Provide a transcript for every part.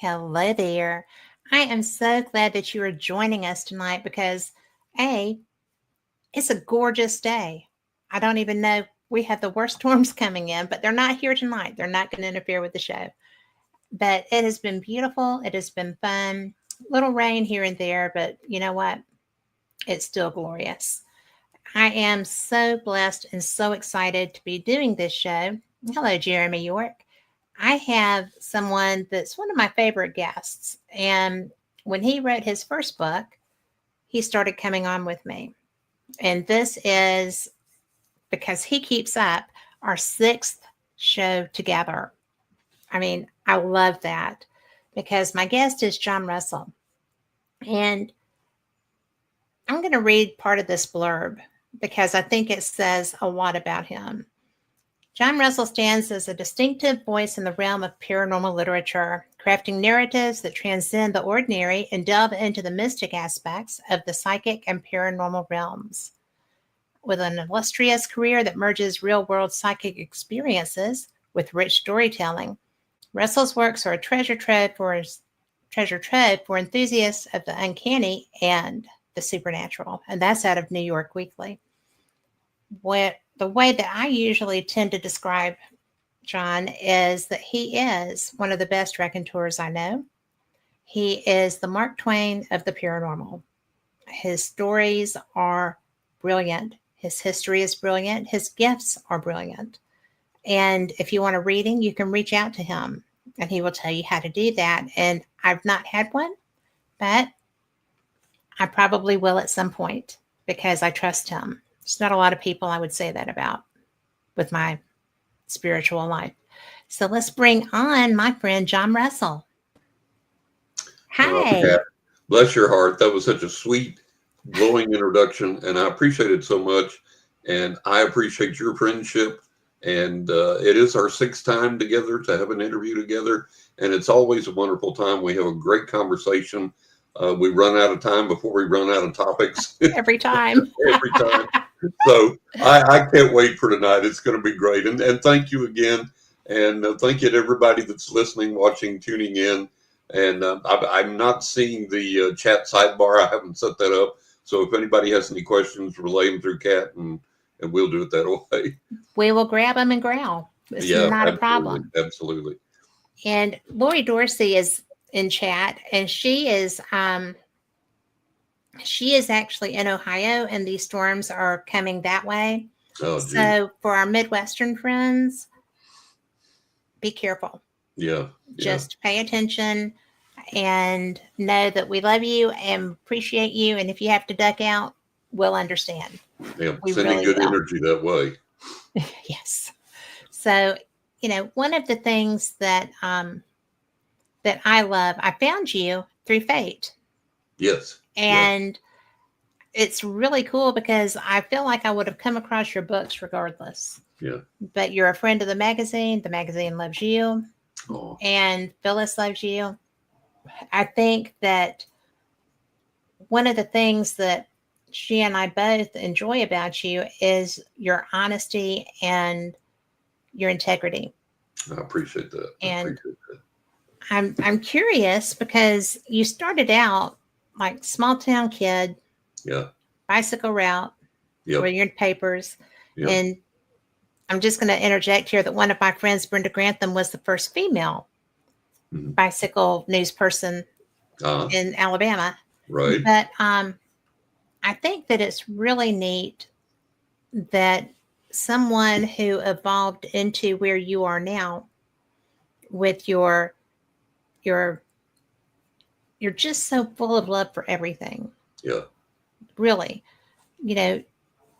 Hello there. I am so glad that you are joining us tonight because it's a gorgeous day. I don't even know. We have the worst storms coming in, but they're not here tonight. They're not going to interfere with the show. But it has been beautiful. It has been fun. Little rain here and there, but you know what? It's still glorious. I am so blessed and so excited to be doing this show. Hello, Jeremy York. I have someone that's one of my favorite guests. And when he wrote his first book, he started coming on with me. And this is because he keeps up our 6th show together. I mean, I love that because my guest is John Russell. And I'm going to read part of this blurb because I think it says a lot about him. John Russell stands as a distinctive voice in the realm of paranormal literature, crafting narratives that transcend the ordinary and delve into the mystic aspects of the psychic and paranormal realms. With an illustrious career that merges real-world psychic experiences with rich storytelling, Russell's works are a treasure trove for enthusiasts of the uncanny and the supernatural. And that's out of New York Weekly. The way that I usually tend to describe John is that he is one of the best raconteurs I know. He is the Mark Twain of the paranormal. His stories are brilliant. His history is brilliant. His gifts are brilliant. And if you want a reading, you can reach out to him and he will tell you how to do that. And I've not had one, but I probably will at some point because I trust him. There's not a lot of people I would say that about with my spiritual life. So let's bring on my friend, John Russell. Hi. Kat, bless your heart. That was such a sweet, glowing introduction, and I appreciate it so much. And I appreciate your friendship. And it is our 6th time together to have an interview together. And it's always a wonderful time. We have a great conversation. We run out of time before we run out of topics. Every time. Every time. So I can't wait for tonight. It's going to be great. And thank you again. And thank you to everybody that's listening, watching, tuning in. And I'm not seeing the chat sidebar. I haven't set that up. So if anybody has any questions, relay them through Kat, and we'll do it that way. We will grab them and growl. It's not a problem. Absolutely. And Lori Dorsey is in chat, and she is actually in Ohio, and these storms are coming that way. Oh, so for our Midwestern friends, be careful. Yeah. Just pay attention and know that we love you and appreciate you. And if you have to duck out, we'll understand. Yeah, sending good energy that way. Yes. So, one of the things that that I love, I found you through fate. Yes. And it's really cool because I feel like I would have come across your books regardless. Yeah. But you're a friend of the magazine. The magazine loves you. Oh. And Phyllis loves you. I think that one of the things that she and I both enjoy about you is your honesty and your integrity. I appreciate that. And I'm curious because you started out like small town kid. Yeah. Bicycle route. Yeah. Where you're in papers. Yep. And I'm just going to interject here that one of my friends, Brenda Grantham, was the first female bicycle news person in Alabama. Right. But I think that it's really neat that someone who evolved into where you are now with you're just so full of love for everything. Yeah. Really. If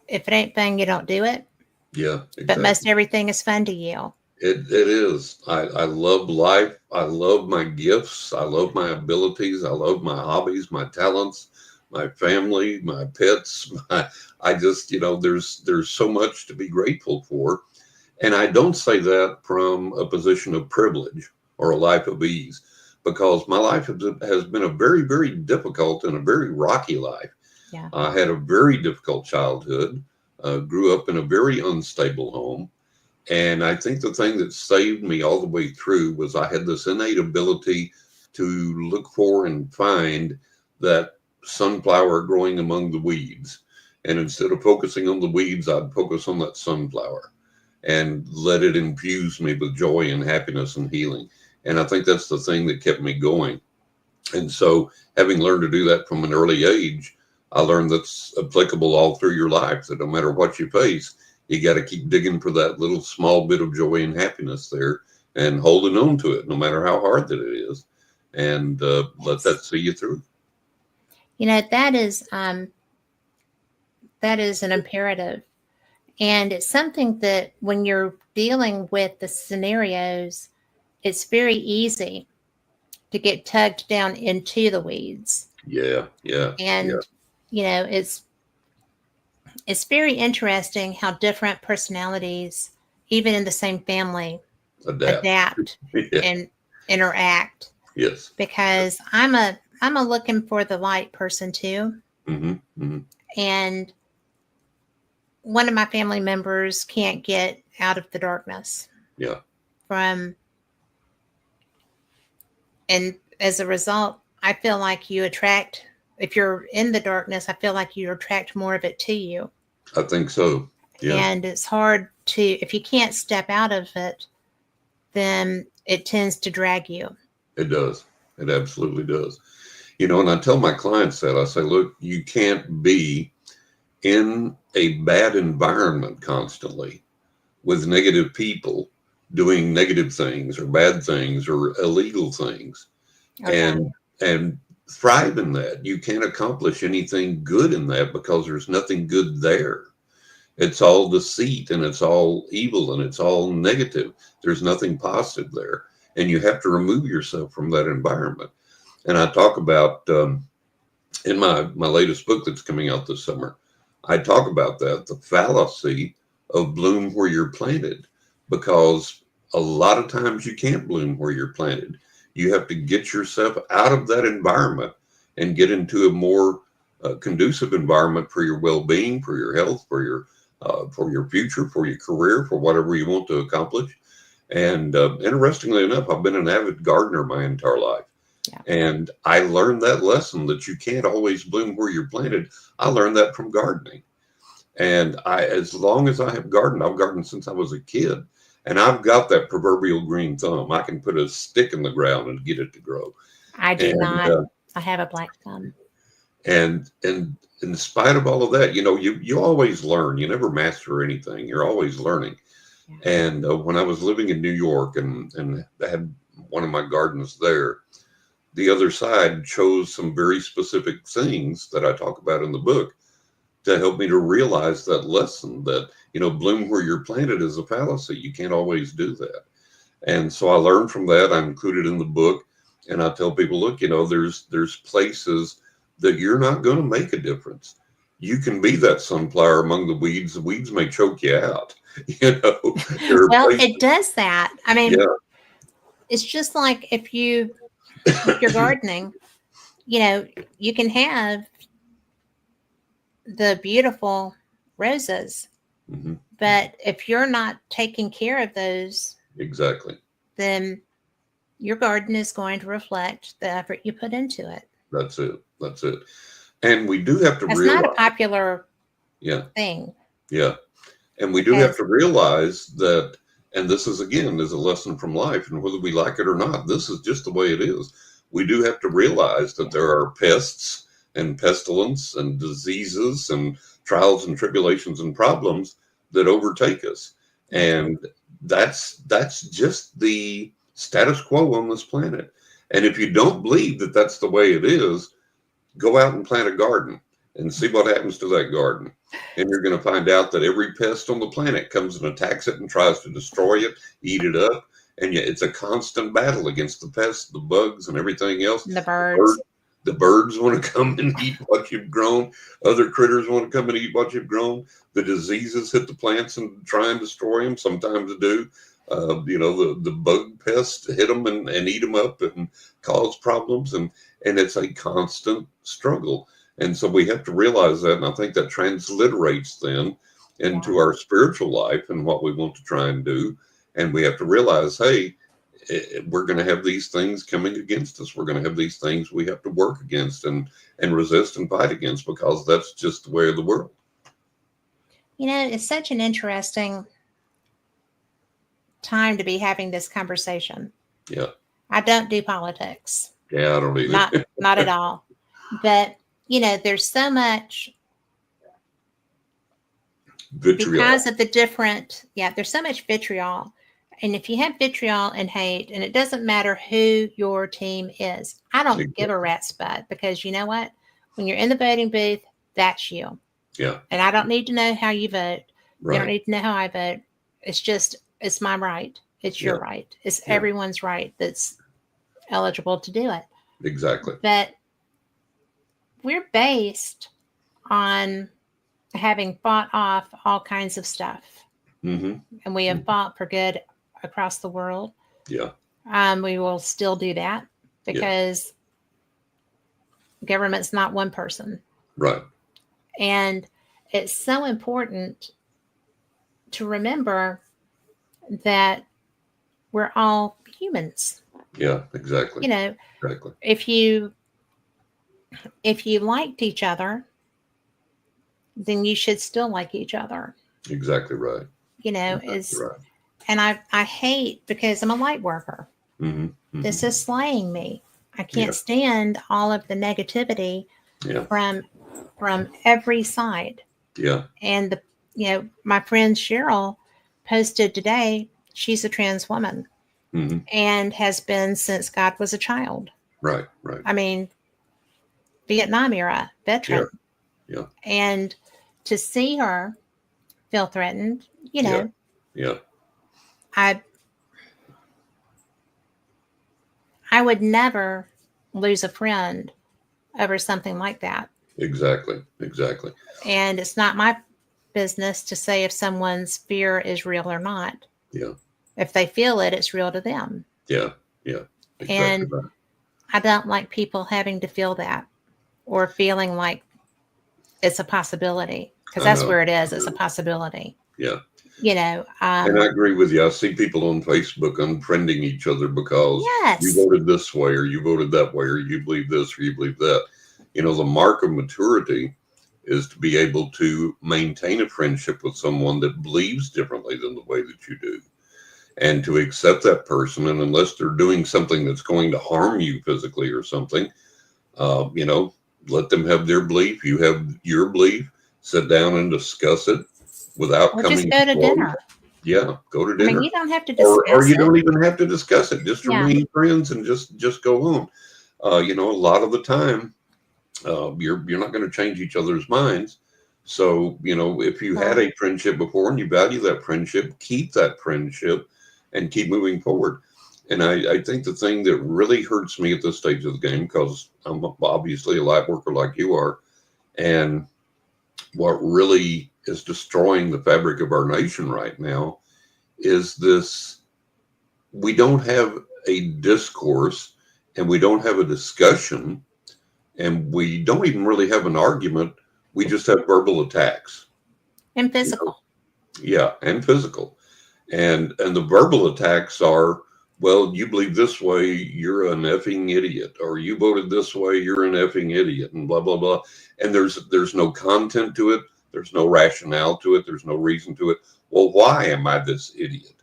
it ain't fun, you don't do it. Yeah. Exactly. But most everything is fun to you. It is. I love life. I love my gifts. I love my abilities. I love my hobbies, my talents, my family, my pets. I just, there's so much to be grateful for. And I don't say that from a position of privilege or a life of ease, because my life has been a very, very difficult and a very rocky life. Yeah. I had a very difficult childhood, grew up in a very unstable home. And I think the thing that saved me all the way through was I had this innate ability to look for and find that sunflower growing among the weeds. And instead of focusing on the weeds, I'd focus on that sunflower and let it infuse me with joy and happiness and healing. And I think that's the thing that kept me going. And so, having learned to do that from an early age, I learned that's applicable all through your life, that no matter what you face, you got to keep digging for that little small bit of joy and happiness there and holding on to it, no matter how hard that it is. And let that see you through. That is an imperative. And it's something that when you're dealing with the scenarios, it's very easy to get tugged down into the weeds. Yeah, yeah, And, yeah. It's very interesting how different personalities, even in the same family, adapt Yeah. and interact. Yes. Because I'm a looking for the light person too. Mm-hmm. Mm-hmm. And one of my family members can't get out of the darkness. Yeah. And as a result, I feel like if you're in the darkness, I feel like you attract more of it to you. I think so. Yeah. And it's hard if you can't step out of it, then it tends to drag you. It does. It absolutely does. And I tell my clients that I say, look, you can't be in a bad environment constantly with negative people doing negative things or bad things or illegal things, Okay. and thrive in that. You can't accomplish anything good in that because there's nothing good there. It's all deceit and it's all evil and it's all negative. There's nothing positive there. And you have to remove yourself from that environment. And I talk about in my latest book that's coming out this summer, I talk about that, the fallacy of bloom where you're planted, because a lot of times you can't bloom where you're planted. You have to get yourself out of that environment and get into a more conducive environment for your well-being, for your health, for your future, for your career, for whatever you want to accomplish. And interestingly enough, I've been an avid gardener my entire life. Yeah. And I learned that lesson that you can't always bloom where you're planted. I learned that from gardening. And as long as I have gardened, I've gardened since I was a kid. And I've got that proverbial green thumb. I can put a stick in the ground and get it to grow. I do not. I have a black thumb. And in spite of all of that, you always learn. You never master anything. You're always learning. Yeah. And when I was living in New York and I had one of my gardens there, the other side chose some very specific things that I talk about in the book to help me to realize that lesson that, bloom where you're planted is a fallacy. You can't always do that. And so I learned from that. I included in the book, and I tell people, look, there's places that you're not going to make a difference. You can be that sunflower among the weeds. The weeds may choke you out. Well, it does that. I mean, yeah. It's just like if you're gardening, you can have the beautiful roses, mm-hmm. But if you're not taking care of those, exactly, then your garden is going to reflect the effort you put into it. That's it. And we do have to realize. It's not a popular thing. Yeah. And we do have to realize that, and this is a lesson from life, and whether we like it or not, this is just the way it is. We do have to realize that there are pests and pestilence and diseases and trials and tribulations and problems that overtake us. And that's just the status quo on this planet. And if you don't believe that that's the way it is, go out and plant a garden and see what happens to that garden. And you're going to find out that every pest on the planet comes and attacks it and tries to destroy it, eat it up. And yet it's a constant battle against the pests, the bugs, and everything else. The birds. The birds want to come and eat what you've grown. Other critters want to come and eat what you've grown. The diseases hit the plants and try and destroy them. Sometimes do. The bug pests hit them and eat them up and cause problems. And it's a constant struggle. And so we have to realize that. And I think that transliterates then into our spiritual life and what we want to try and do. And we have to realize, hey, we're going to have these things coming against us. We're going to have these things we have to work against and resist and fight against, because that's just the way of the world. It's such an interesting time to be having this conversation. Yeah. I don't do politics. Yeah, I don't either. Not at all. But, there's so much vitriol. Because of the different, there's so much vitriol. And if you have vitriol and hate, and it doesn't matter who your team is, I don't give a rat's butt, because you know what? When you're in the voting booth, that's you. Yeah. And I don't need to know how you vote. Right. You don't need to know how I vote. It's my right. It's your right. It's everyone's right that's eligible to do it. Exactly. But we're based on having fought off all kinds of stuff. Mm-hmm. And we have fought for good across the world. Yeah. We will still do that, because government's not one person. Right. And it's so important to remember that we're all humans. Yeah, exactly. Exactly. If you liked each other, then you should still like each other. Exactly right. Right. And I hate, because I'm a light worker. Mm-hmm. Mm-hmm. This is slaying me. I can't stand all of the negativity from every side. Yeah. And my friend Cheryl posted today, she's a trans woman, and has been since God was a child. Right. Right. I mean, Vietnam era veteran. Yeah. And to see her feel threatened, Yeah. I would never lose a friend over something like that. Exactly. And it's not my business to say if someone's fear is real or not. Yeah. If they feel it, it's real to them. Yeah. Yeah. Exactly. And right. I don't like people having to feel that, or feeling like it's a possibility, because that's where it is. It's a possibility. Yeah. And I agree with you. I see people on Facebook unfriending each other because you voted this way, or you voted that way, or you believe this, or you believe that. The mark of maturity is to be able to maintain a friendship with someone that believes differently than the way that you do, and to accept that person. And unless they're doing something that's going to harm you physically or something, let them have their belief. You have your belief. Sit down and discuss it without or coming. Just go to dinner. Yeah, go to dinner. I mean, you don't have to discuss or you don't even have to discuss it. Just remain friends and just go on. A lot of the time, you're not going to change each other's minds. So, if you had a friendship before and you value that friendship, keep that friendship and keep moving forward. And I think the thing that really hurts me at this stage of the game, because I'm obviously a light worker like you are, and what really is destroying the fabric of our nation right now is this: we don't have a discourse, and we don't have a discussion, and we don't even really have an argument. We just have verbal attacks. And physical. Yeah, and physical. And the verbal attacks are, well, you believe this way, you're an effing idiot, or you voted this way, you're an effing idiot, and blah, blah, blah. And there's no content to it. There's no rationale to it. There's no reason to it. Well, why am I this idiot?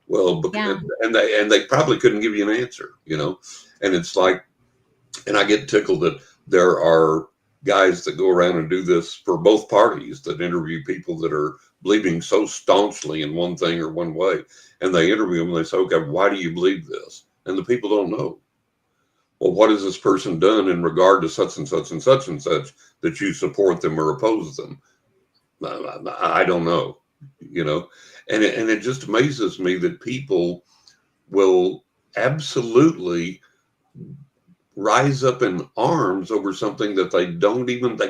Well, because, and they probably couldn't give you an answer, and it's like, and I get tickled that there are guys that go around and do this for both parties, that interview people that are believing so staunchly in one thing or one way. And they interview them and they say, okay, why do you believe this? And the people don't know. Well, what has this person done in regard to such and such and such and such that you support them or oppose them? I don't know, you know, and it just amazes me that people will absolutely rise up in arms over something that they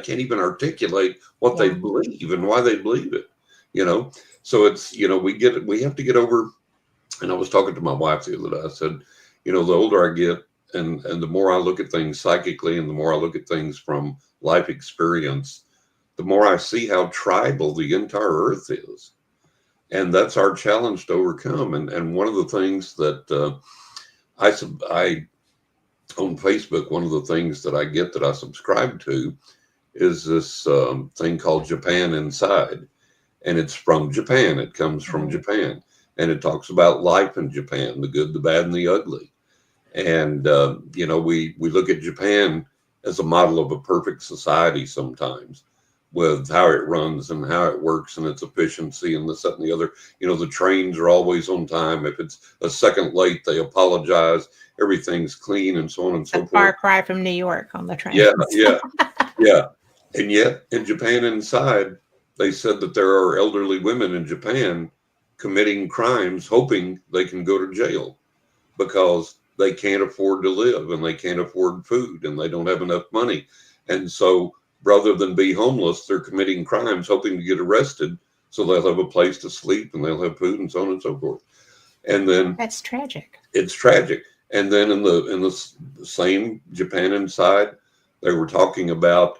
can't even articulate what they Yeah. believe and why they believe it, you know. So it's, you know, we have to get over. And I was talking to my wife the other day. I said, you know, the older I get, and the more I look at things psychically, and the more I look at things from life experience, the more I see how tribal the entire earth is. And that's our challenge to overcome. And one of the things that I on Facebook, one of the things that I get that I subscribe to is this thing called Japan Inside. And it's from Japan. It comes from Mhm. Japan. And it talks about life in Japan, the good, the bad, and the ugly. And, you know, we look at Japan as a model of a perfect society sometimes, with how it runs and how it works and its efficiency and this, that, and the other. You know, the trains are always on time. If it's a second late, they apologize. Everything's clean and so on and A so far forth. cry from New York on the Yeah, trains. yeah, yeah. And yet in Japan Inside, they said that there are elderly women in Japan committing crimes, hoping they can go to jail because they can't afford to live and they can't afford food and they don't have enough money. And so rather than be homeless, they're committing crimes, hoping to get arrested so they'll have a place to sleep and they'll have food and so on and so forth. And then That's tragic. it's tragic. And then in the same Japan Inside, they were talking about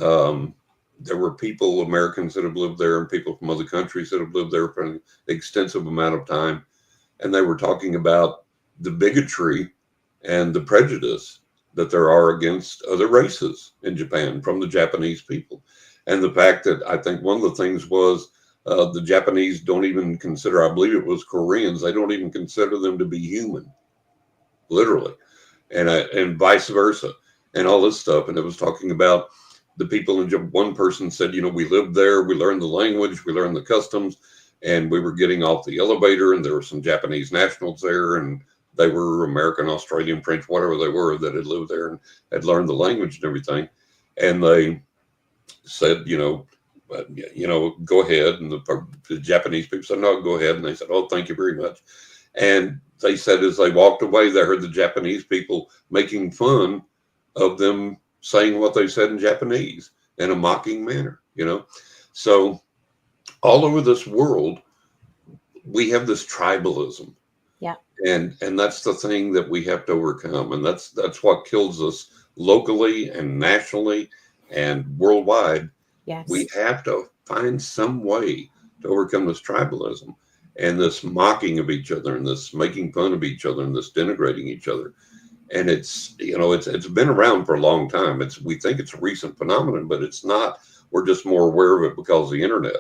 um, there were people, Americans that have lived there and people from other countries that have lived there for an extensive amount of time. And they were talking about the bigotry and the prejudice that there are against other races in Japan from the Japanese people. And the fact that I think one of the things was the Japanese don't even consider, I believe it was Koreans, they don't even consider them to be human, literally, and vice versa, and all this stuff. And it was talking about the people in Japan. One person said, you know, we lived there, we learned the language, we learned the customs, and we were getting off the elevator, and there were some Japanese nationals there, and they were American, Australian, French, whatever they were, that had lived there and had learned the language and everything. And they said, you know, go ahead. And the Japanese people said, no, go ahead. And they said, oh, thank you very much. And they said as they walked away, they heard the Japanese people making fun of them saying what they said in Japanese in a mocking manner, you know. So all over this world, we have this tribalism. Yeah. And that's the thing that we have to overcome. And that's what kills us locally and nationally and worldwide. Yes. We have to find some way to overcome this tribalism and this mocking of each other and this making fun of each other and this denigrating each other. And it's, you know, it's been around for a long time. We think it's a recent phenomenon, but it's not. We're just more aware of it because of the internet,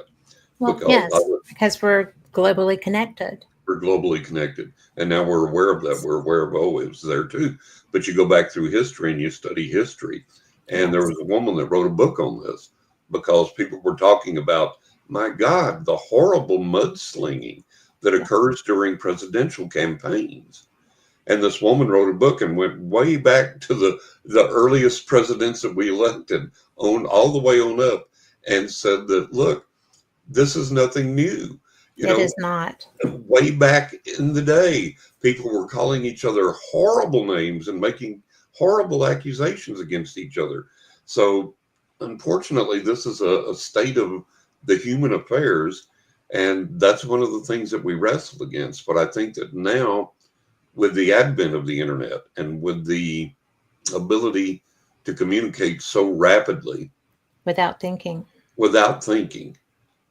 Well, because yes, because we're globally connected. we're globally connected. And now we're aware of that. We're aware of, oh, it was there too. But you go back through history and you study history. And there Yes. was a woman that wrote a book on this because people were talking about, my God, the horrible mudslinging that Yeah. occurs during presidential campaigns. And this woman wrote a book and went way back to the earliest presidents that we elected, on all the way on up, and said that, look, this is nothing new. You It know, is not. way back in the day, people were calling each other horrible names and making horrible accusations against each other. So, unfortunately, this is a state of the human affairs, and that's one of the things that we wrestle against. But I think that now, with the advent of the internet and with the ability to communicate so rapidly Without thinking. without thinking,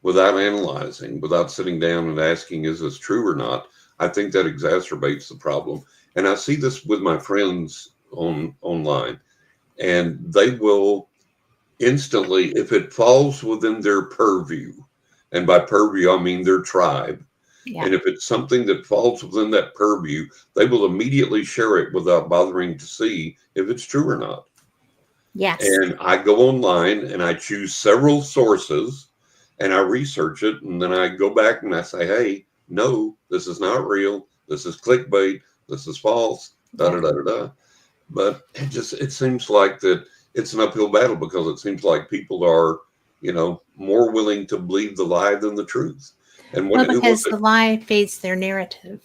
without analyzing, without sitting down and asking, is this true or not? I think that exacerbates the problem. And I see this with my friends online, and they will instantly, if it falls within their purview, and by purview, I mean their tribe. Yeah. And if it's something that falls within that purview, they will immediately share it without bothering to see if it's true or not. Yes. And I go online and I choose several sources and I research it. And then I go back and I say, hey, no, this is not real. This is clickbait. This is false. Da Yeah. da da da da. But it seems like that it's an uphill battle, because it seems like people are, more willing to believe the lie than the truth. And Well, who was because it? the lie feeds their narrative.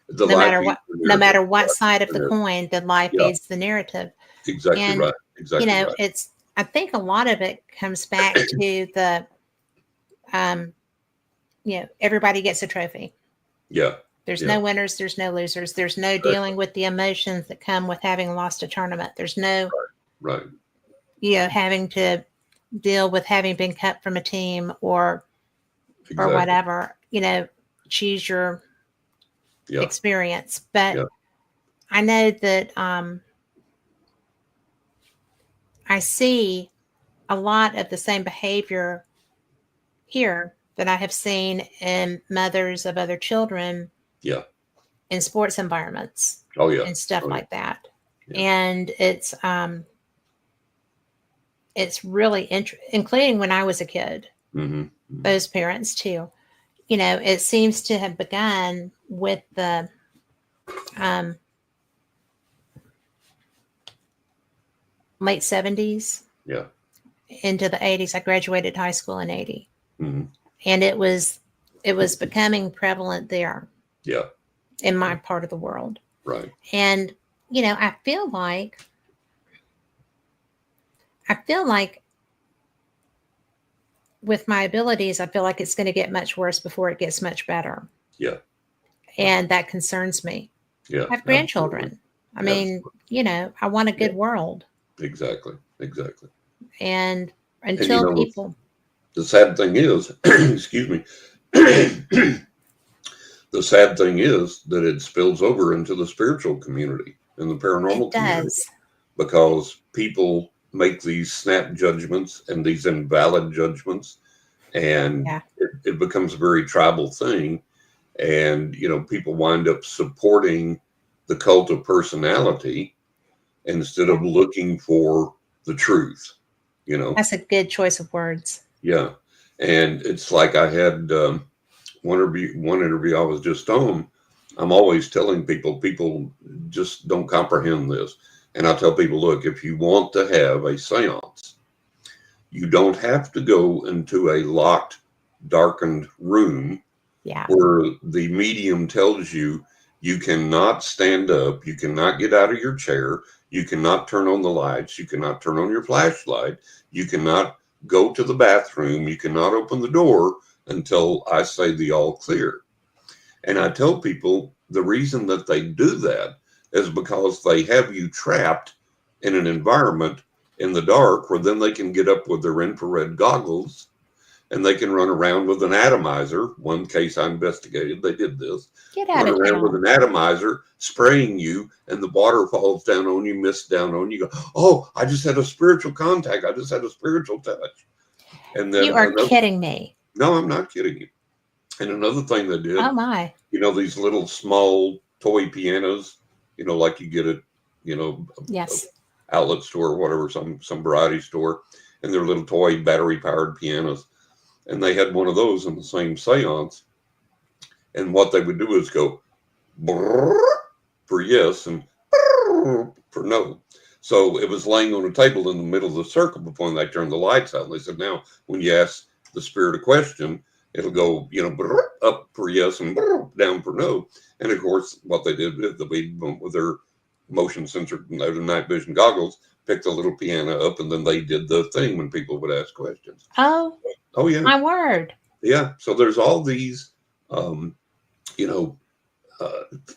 The No lie matter feeds what, the no narrative. matter The what lie feeds side of the the narrative. coin, the lie Yeah, feeds the narrative. exactly And right. Exactly right. I think a lot of it comes back to the, um, everybody gets a trophy. Yeah. There's Yeah. no winners, there's no losers. There's no Exactly. dealing with the emotions that come with having lost a tournament. There's no, Right. having to deal with having been cut from a team or Exactly. whatever. Choose your Yeah. experience. But Yeah. I know that I see a lot of the same behavior here that I have seen in mothers of other children Yeah. in sports environments Oh yeah. and stuff Oh yeah. like that. Yeah. And it's really interesting, including when I was a kid, Mm-hmm. those parents too. It seems to have begun with the um, late 70s Yeah. into the 80s. I graduated high school in 80. Mm-hmm. And it was becoming prevalent there Yeah. in my Yeah. part of the world. Right. And I feel like with my abilities, I feel like it's going to get much worse before it gets much better. Yeah. And that concerns me. Yeah. I have Absolutely. grandchildren. I mean, Absolutely. I want a Yeah. good world. Exactly. Exactly. And And until people, the sad thing is, excuse me, the sad thing is that it spills over into the spiritual community and the it paranormal community, does. because people make these snap judgments and these invalid judgments, and Yeah. it becomes a very tribal thing. And, people wind up supporting the cult of personality instead Yeah. of looking for the truth, you know? That's a good choice of words. Yeah. And it's like I had one interview I was just on. I'm always telling people just don't comprehend this. And I tell people, look, if you want to have a seance, you don't have to go into a locked, darkened room Yeah. where the medium tells you you cannot stand up, you cannot get out of your chair, you cannot turn on the lights, you cannot turn on your flashlight, you cannot go to the bathroom, you cannot open the door until I say the all clear. And I tell people the reason that they do that is because they have you trapped in an environment in the dark, where then they can get up with their infrared goggles and they can run around with an atomizer. One case I investigated, they did this. Get out Run of around with town. an atomizer, spraying you, and the water falls down on you, mist down on you. You go, oh, I just had a spiritual contact. I just had a spiritual touch. And You then are another, kidding me. no, I'm not kidding you. And another thing they Oh did, my. these little small toy pianos, like you get at, a Yes. outlet store or whatever, some variety store, and they're little toy battery powered pianos. And they had one of those in the same seance. And what they would do is go for yes and for no. So it was laying on a table in the middle of the circle before they turned the lights out. And they said, now, when you ask the spirit a question, it'll go, up for yes and down for no. And of course, what they did is they went with their motion sensor, their night vision goggles, picked the little piano up, and then they did the thing when people would ask questions. Oh, Oh, yeah. my word. Yeah. So there's all these, um, you know,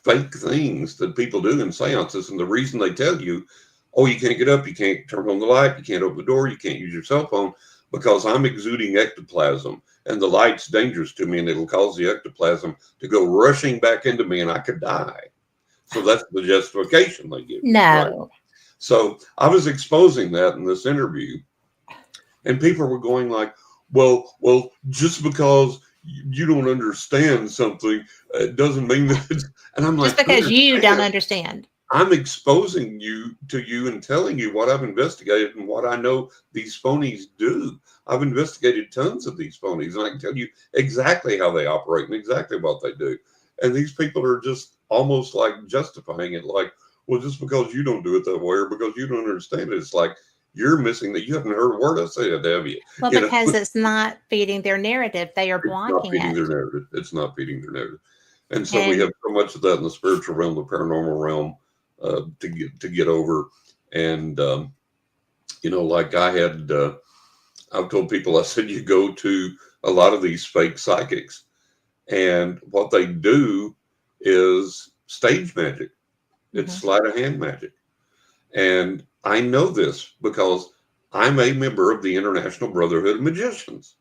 fake things that people do in seances. And the reason they tell you, oh, you can't get up, you can't turn on the light, you can't open the door, you can't use your cell phone, because I'm exuding ectoplasm and the light's dangerous to me and it'll cause the ectoplasm to go rushing back into me and I could die. So that's the justification they give you, right? No. So I was exposing that in this interview, and people were going like, well, just because you don't understand something, it doesn't mean that it's, and I'm Just like, because you don't understand. I'm exposing you to you and telling you what I've investigated and what I know these phonies do. I've investigated tons of these phonies, and I can tell you exactly how they operate and exactly what they do. And these people are just almost like justifying it, like, Well, just because you don't do it that way, or because you don't understand it, it's like you're missing that. You haven't heard a word I said, have you? Well, You know, because it's not feeding their narrative. They are it's not blocking feeding their it. narrative. It's not feeding their narrative. And so we And have so much of that in the spiritual realm, the paranormal realm, to get over. And like I've told people, I said, you go to a lot of these fake psychics, and what they do is stage magic. It's sleight of hand magic. And I know this because I'm a member of the International Brotherhood of Magicians.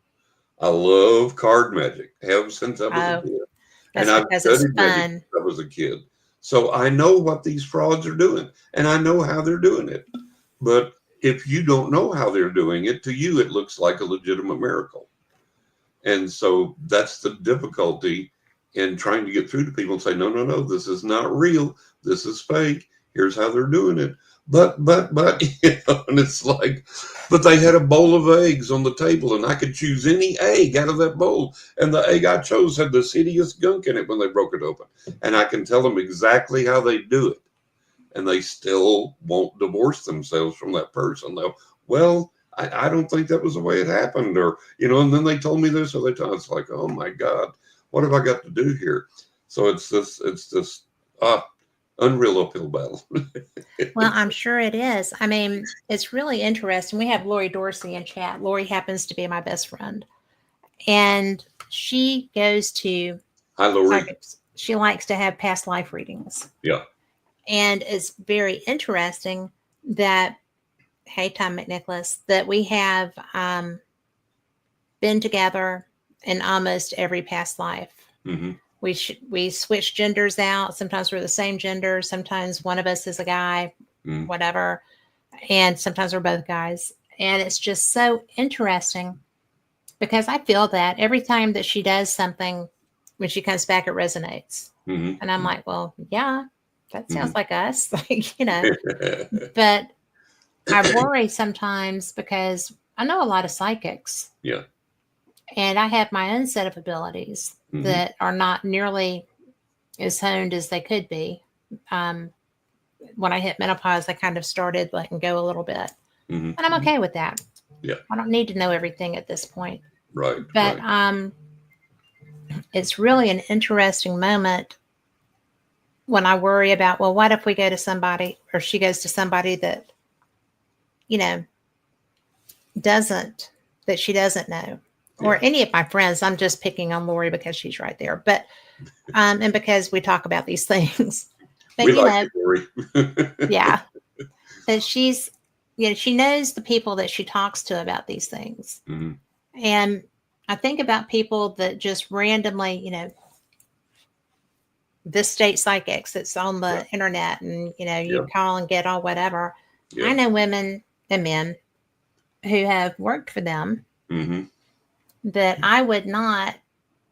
I love card magic, have since I was a oh, kid. And that's I've because it's studied magic fun. since I was a kid. So I know what these frauds are doing, and I know how they're doing it. But if you don't know how they're doing it, to you, it looks like a legitimate miracle. And so that's the difficulty in trying to get through to people and say, no, no, no, this is not real. This is fake. Here's how they're doing it. But, and it's like, but they had a bowl of eggs on the table and I could choose any egg out of that bowl. And the egg I chose had this hideous gunk in it when they broke it open. And I can tell them exactly how they do it. And they still won't divorce themselves from that person. They'll, well, I don't think that was the way it happened, or and then they told me this, or they told. It's like, oh my God, what have I got to do here? So it's this unreal uphill battle. Well, I'm sure it is. I mean, it's really interesting. We have Lori Dorsey in chat. Lori happens to be my best friend, and she goes to Hi, Lori. psychics. She likes to have past life readings. Yeah. And it's very interesting that, hey, Tom McNicholas, that we have been together in almost every past life. Mm-hmm. We switch genders out. Sometimes we're the same gender. Sometimes one of us is a guy, whatever. And sometimes we're both guys. And it's just so interesting because I feel that every time that she does something, when she comes back, it resonates. Mm-hmm. And I'm like, well, yeah, that sounds like us. But I worry sometimes because I know a lot of psychics. Yeah. And I have my own set of abilities that are not nearly as honed as they could be. When I hit menopause, I kind of started letting go a little bit. And I'm okay with that. Yeah. I don't need to know everything at this point. Right. But it's really an interesting moment when I worry about, well, what if we go to somebody, or she goes to somebody that, she doesn't know, or any of my friends. I'm just picking on Lori because she's right there, but, and because we talk about these things, but we like Lori. Yeah, that she's, she knows the people that she talks to about these things. And I think about people that just randomly, this state psychics that's on the internet, and you call and get all whatever. I know women and men who have worked for them that I would not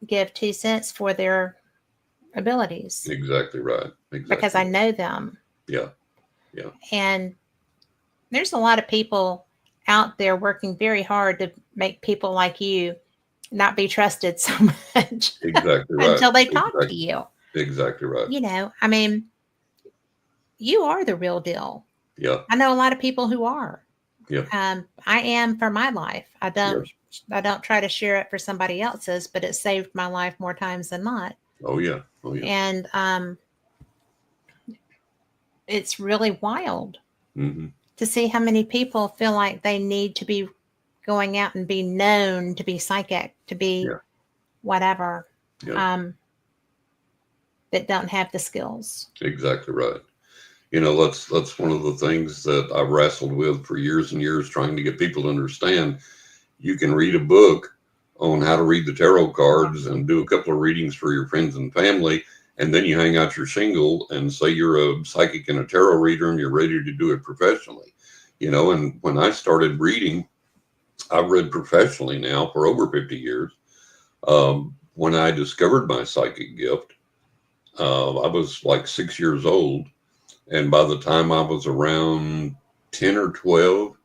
give 2 cents for their abilities. Exactly right. Exactly. Because I know them. Yeah. And there's a lot of people out there working very hard to make people like you not be trusted so much. Exactly right. Until they talk to you. Exactly right. I mean, you are the real deal. Yeah. I know a lot of people who are. Yeah. I am for my life. I don't try to share it for somebody else's, but it saved my life more times than not. Oh yeah. And it's really wild to see how many people feel like they need to be going out and be known to be psychic, to be whatever. That don't have the skills. Exactly right. That's one of the things that I've wrestled with for years and years, trying to get people to understand. You can read a book on how to read the tarot cards and do a couple of readings for your friends and family, and then you hang out your shingle and say you're a psychic and a tarot reader and you're ready to do it professionally. And when I started reading, I've read professionally now for over 50 years. When I discovered my psychic gift, I was like 6 years old. And by the time I was around 10 or 12,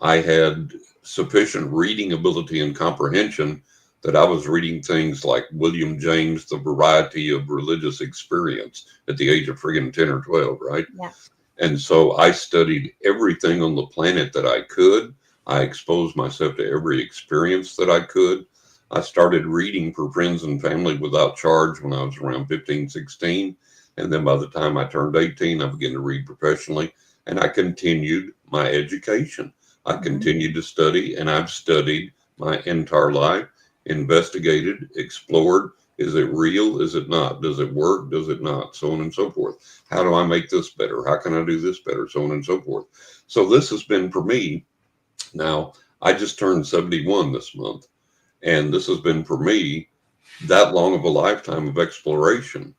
I had sufficient reading ability and comprehension that I was reading things like William James, The Variety of Religious Experience at the age of friggin' 10 or 12, right? Yeah. And so I studied everything on the planet that I could. I exposed myself to every experience that I could. I started reading for friends and family without charge when I was around 15, 16. And then by the time I turned 18, I began to read professionally. And I continued my education. I continued to study, and I've studied my entire life, investigated, explored. Is it real? Is it not? Does it work? Does it not? So on and so forth. How do I make this better? How can I do this better? So on and so forth. So this has been for me. Now, I just turned 71 this month, and this has been for me that long of a lifetime of exploration.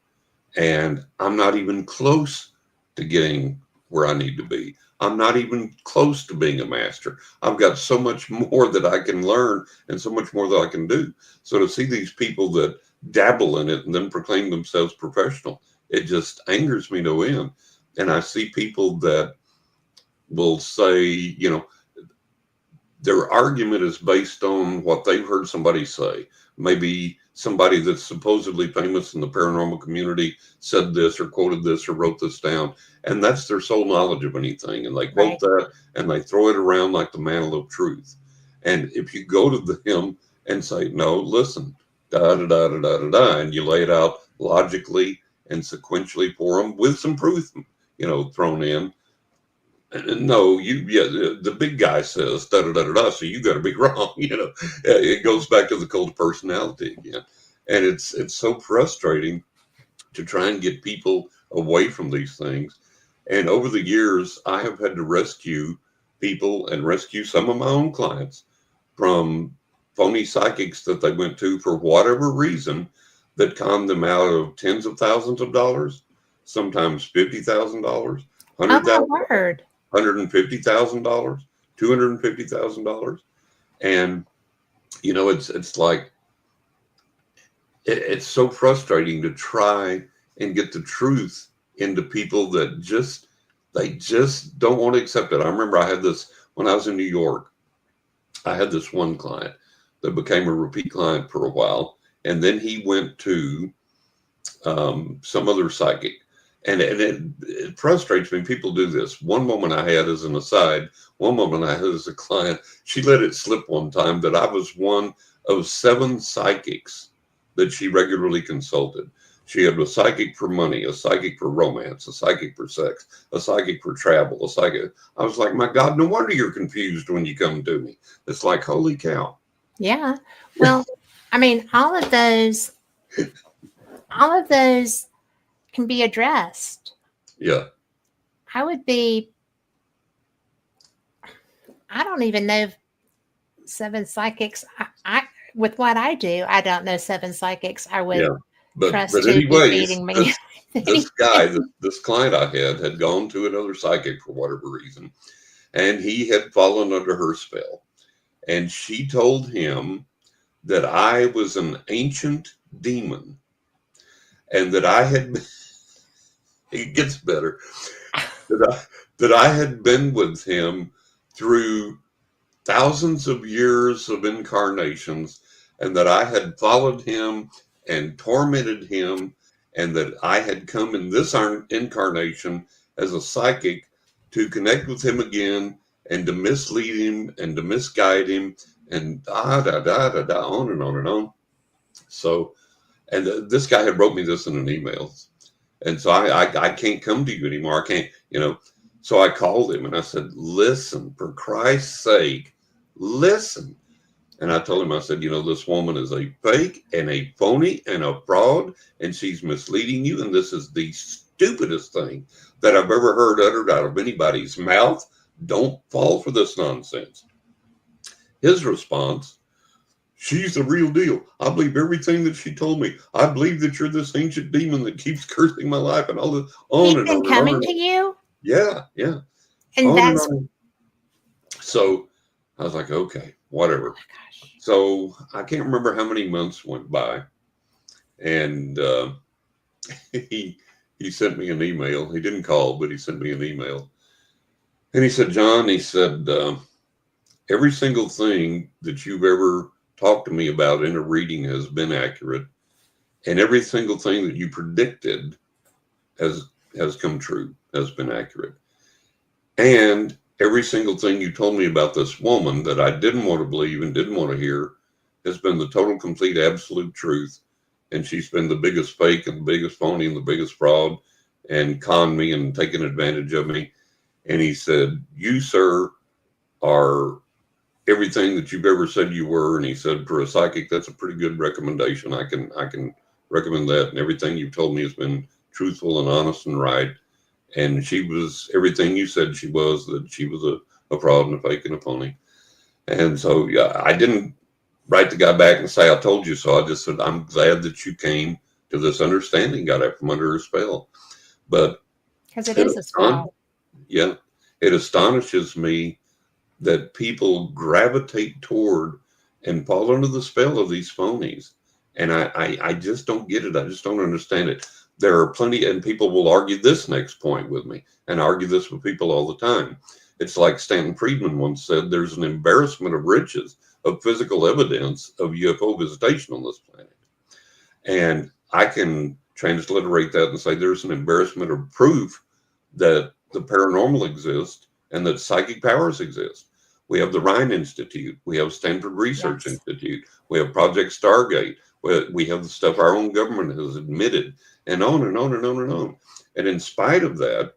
And I'm not even close to getting where I need to be. I'm not even close to being a master. I've got so much more that I can learn and so much more that I can do. So to see these people that dabble in it and then proclaim themselves professional, it just angers me no end. And I see people that will say, you know, their argument is based on what they've heard somebody say. Maybe somebody that's supposedly famous in the paranormal community said this or quoted this or wrote this down, and that's their sole knowledge of anything. And they quote that and they throw it around like the mantle of truth. And if you go to them and say, no, listen, da da da da da da da, and you lay it out logically and sequentially for them with some proof, you know, thrown in. No, the big guy says da da da da da, so you got to be wrong. You know, it goes back to the cult of personality again, and it's so frustrating to try and get people away from these things. And over the years, I have had to rescue people and rescue some of my own clients from phony psychics that they went to for whatever reason that conned them out of tens of thousands of dollars, sometimes $50,000, Oh my $100,000. word. $150,000, $250,000. And, you know, it's like, it's so frustrating to try and get the truth into people that they just don't want to accept it. I remember I had this when I was in New York. I had this one client that became a repeat client for a while. And then he went to some other psychic. And it frustrates me. People do this. One moment I had as an aside, one moment I had as a client, she let it slip one time that I was one of 7 psychics that she regularly consulted. She had a psychic for money, a psychic for romance, a psychic for sex, a psychic for travel, a psychic. I was like, my God, no wonder you're confused when you come to me. It's like, holy cow. Yeah. Well, I mean, all of those can be addressed. Yeah. I don't even know 7 psychics. I with what I do, I don't know 7 psychics I would trust to be feeding me. This guy, this client I had gone to another psychic for whatever reason, and he had fallen under her spell. And she told him that I was an ancient demon and that I had it gets better. That I had been with him through thousands of years of incarnations, and that I had followed him and tormented him, and that I had come in this incarnation as a psychic to connect with him again and to mislead him and to misguide him and da da da da da on and on and on. So, and this guy had wrote me this in an email. And so I can't come to you anymore. I can't, you know. So I called him and I said, listen, for Christ's sake, listen. And I told him, I said, you know, this woman is a fake and a phony and a fraud, and she's misleading you. And this is the stupidest thing that I've ever heard uttered out of anybody's mouth. Don't fall for this nonsense. His response, she's the real deal. I believe everything that she told me. I believe that you're this ancient demon that keeps cursing my life and all this on He's and been on coming and on. to you? Yeah. And on that's... and on. So I was like, okay, whatever. Oh my gosh. So I can't remember how many months went by. And he sent me an email. He didn't call, but he sent me an email. And he said, John, he said, every single thing that you've ever talked to me about in a reading has been accurate, and every single thing that you predicted has come true, has been accurate. And every single thing you told me about this woman that I didn't want to believe and didn't want to hear has been the total, complete, absolute truth. And she's been the biggest fake and the biggest phony and the biggest fraud and conned me and taken advantage of me. And he said, you, sir, are everything that you've ever said you were. And he said, for a psychic, that's a pretty good recommendation. I can recommend that. And everything you've told me has been truthful and honest and right. And she was everything you said she was, that she was a fraud and a fake and a phony. And so, yeah, I didn't write the guy back and say, I told you so. I just said, I'm glad that you came to this understanding, got out from under her spell. But because it is a spell. Yeah, it astonishes me that people gravitate toward and fall under the spell of these phonies. And I just don't get it. I just don't understand it. There are plenty, and people will argue this next point with me, and argue this with people all the time. It's like Stanton Friedman once said, there's an embarrassment of riches of physical evidence of UFO visitation on this planet. And I can transliterate that and say there's an embarrassment of proof that the paranormal exists and that psychic powers exist. We have the Rhine Institute. We have Stanford Research Institute. We have Project Stargate. We have the stuff our own government has admitted, and on and on and on and on. And in spite of that,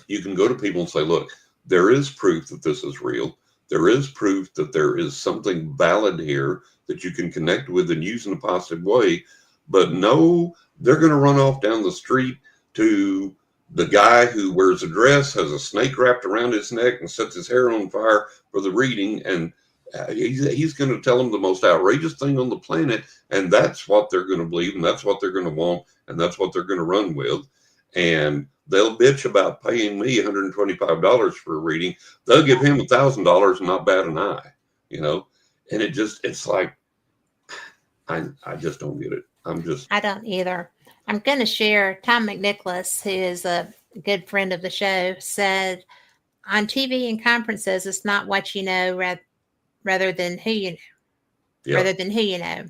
you can go to people and say, look, there is proof that this is real. There is proof that there is something valid here that you can connect with and use in a positive way. But no, they're going to run off down the street to the guy who wears a dress, has a snake wrapped around his neck, and sets his hair on fire for the reading. And he's going to tell them the most outrageous thing on the planet. And that's what they're going to believe. And that's what they're going to want. And that's what they're going to run with. And they'll bitch about paying me $125 for a reading. They'll give him $1,000 and not bat an eye, you know? And it's like, I just don't get it. I don't either. I'm going to share Tom McNicholas, who is a good friend of the show, said on TV and conferences, it's not what you know rather than who you know. Yeah. Rather than who you know.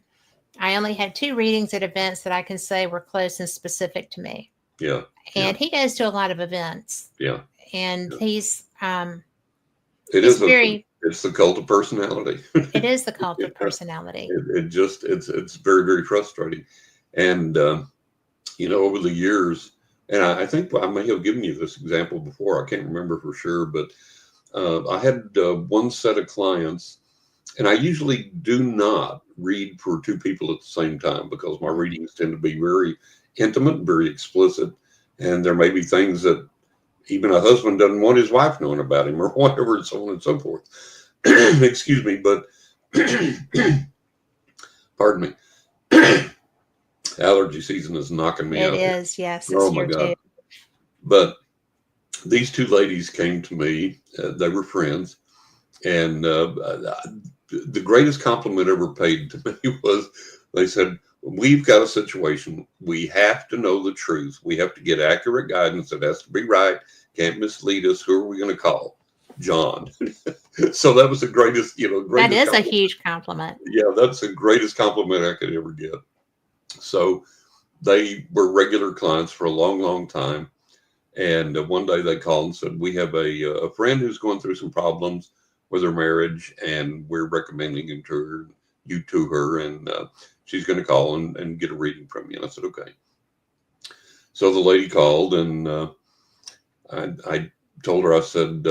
I only had 2 readings at events that I can say were close and specific to me. Yeah. And he goes to a lot of events. Yeah. And he's it's the cult of personality. It is the cult of personality. It's very, very frustrating. And over the years, and I think I may have given you this example before, I can't remember for sure, but I had one set of clients, and I usually do not read for 2 people at the same time because my readings tend to be very intimate, very explicit, and there may be things that even a husband doesn't want his wife knowing about him or whatever, and so on and so forth. Excuse me, but pardon me. Allergy season is knocking me out. It is, yes. Oh my God. Too. But these 2 ladies came to me. They were friends. And the greatest compliment ever paid to me was they said, we've got a situation. We have to know the truth. We have to get accurate guidance. It has to be right. Can't mislead us. Who are we going to call? John. So that was the greatest, that is a huge compliment. Yeah, that's the greatest compliment I could ever get. So they were regular clients for a long, long time. And one day they called and said, we have a friend who's going through some problems with her marriage, and we're recommending you to her, and she's going to call and get a reading from you. And I said, okay. So the lady called, and I told her, I said,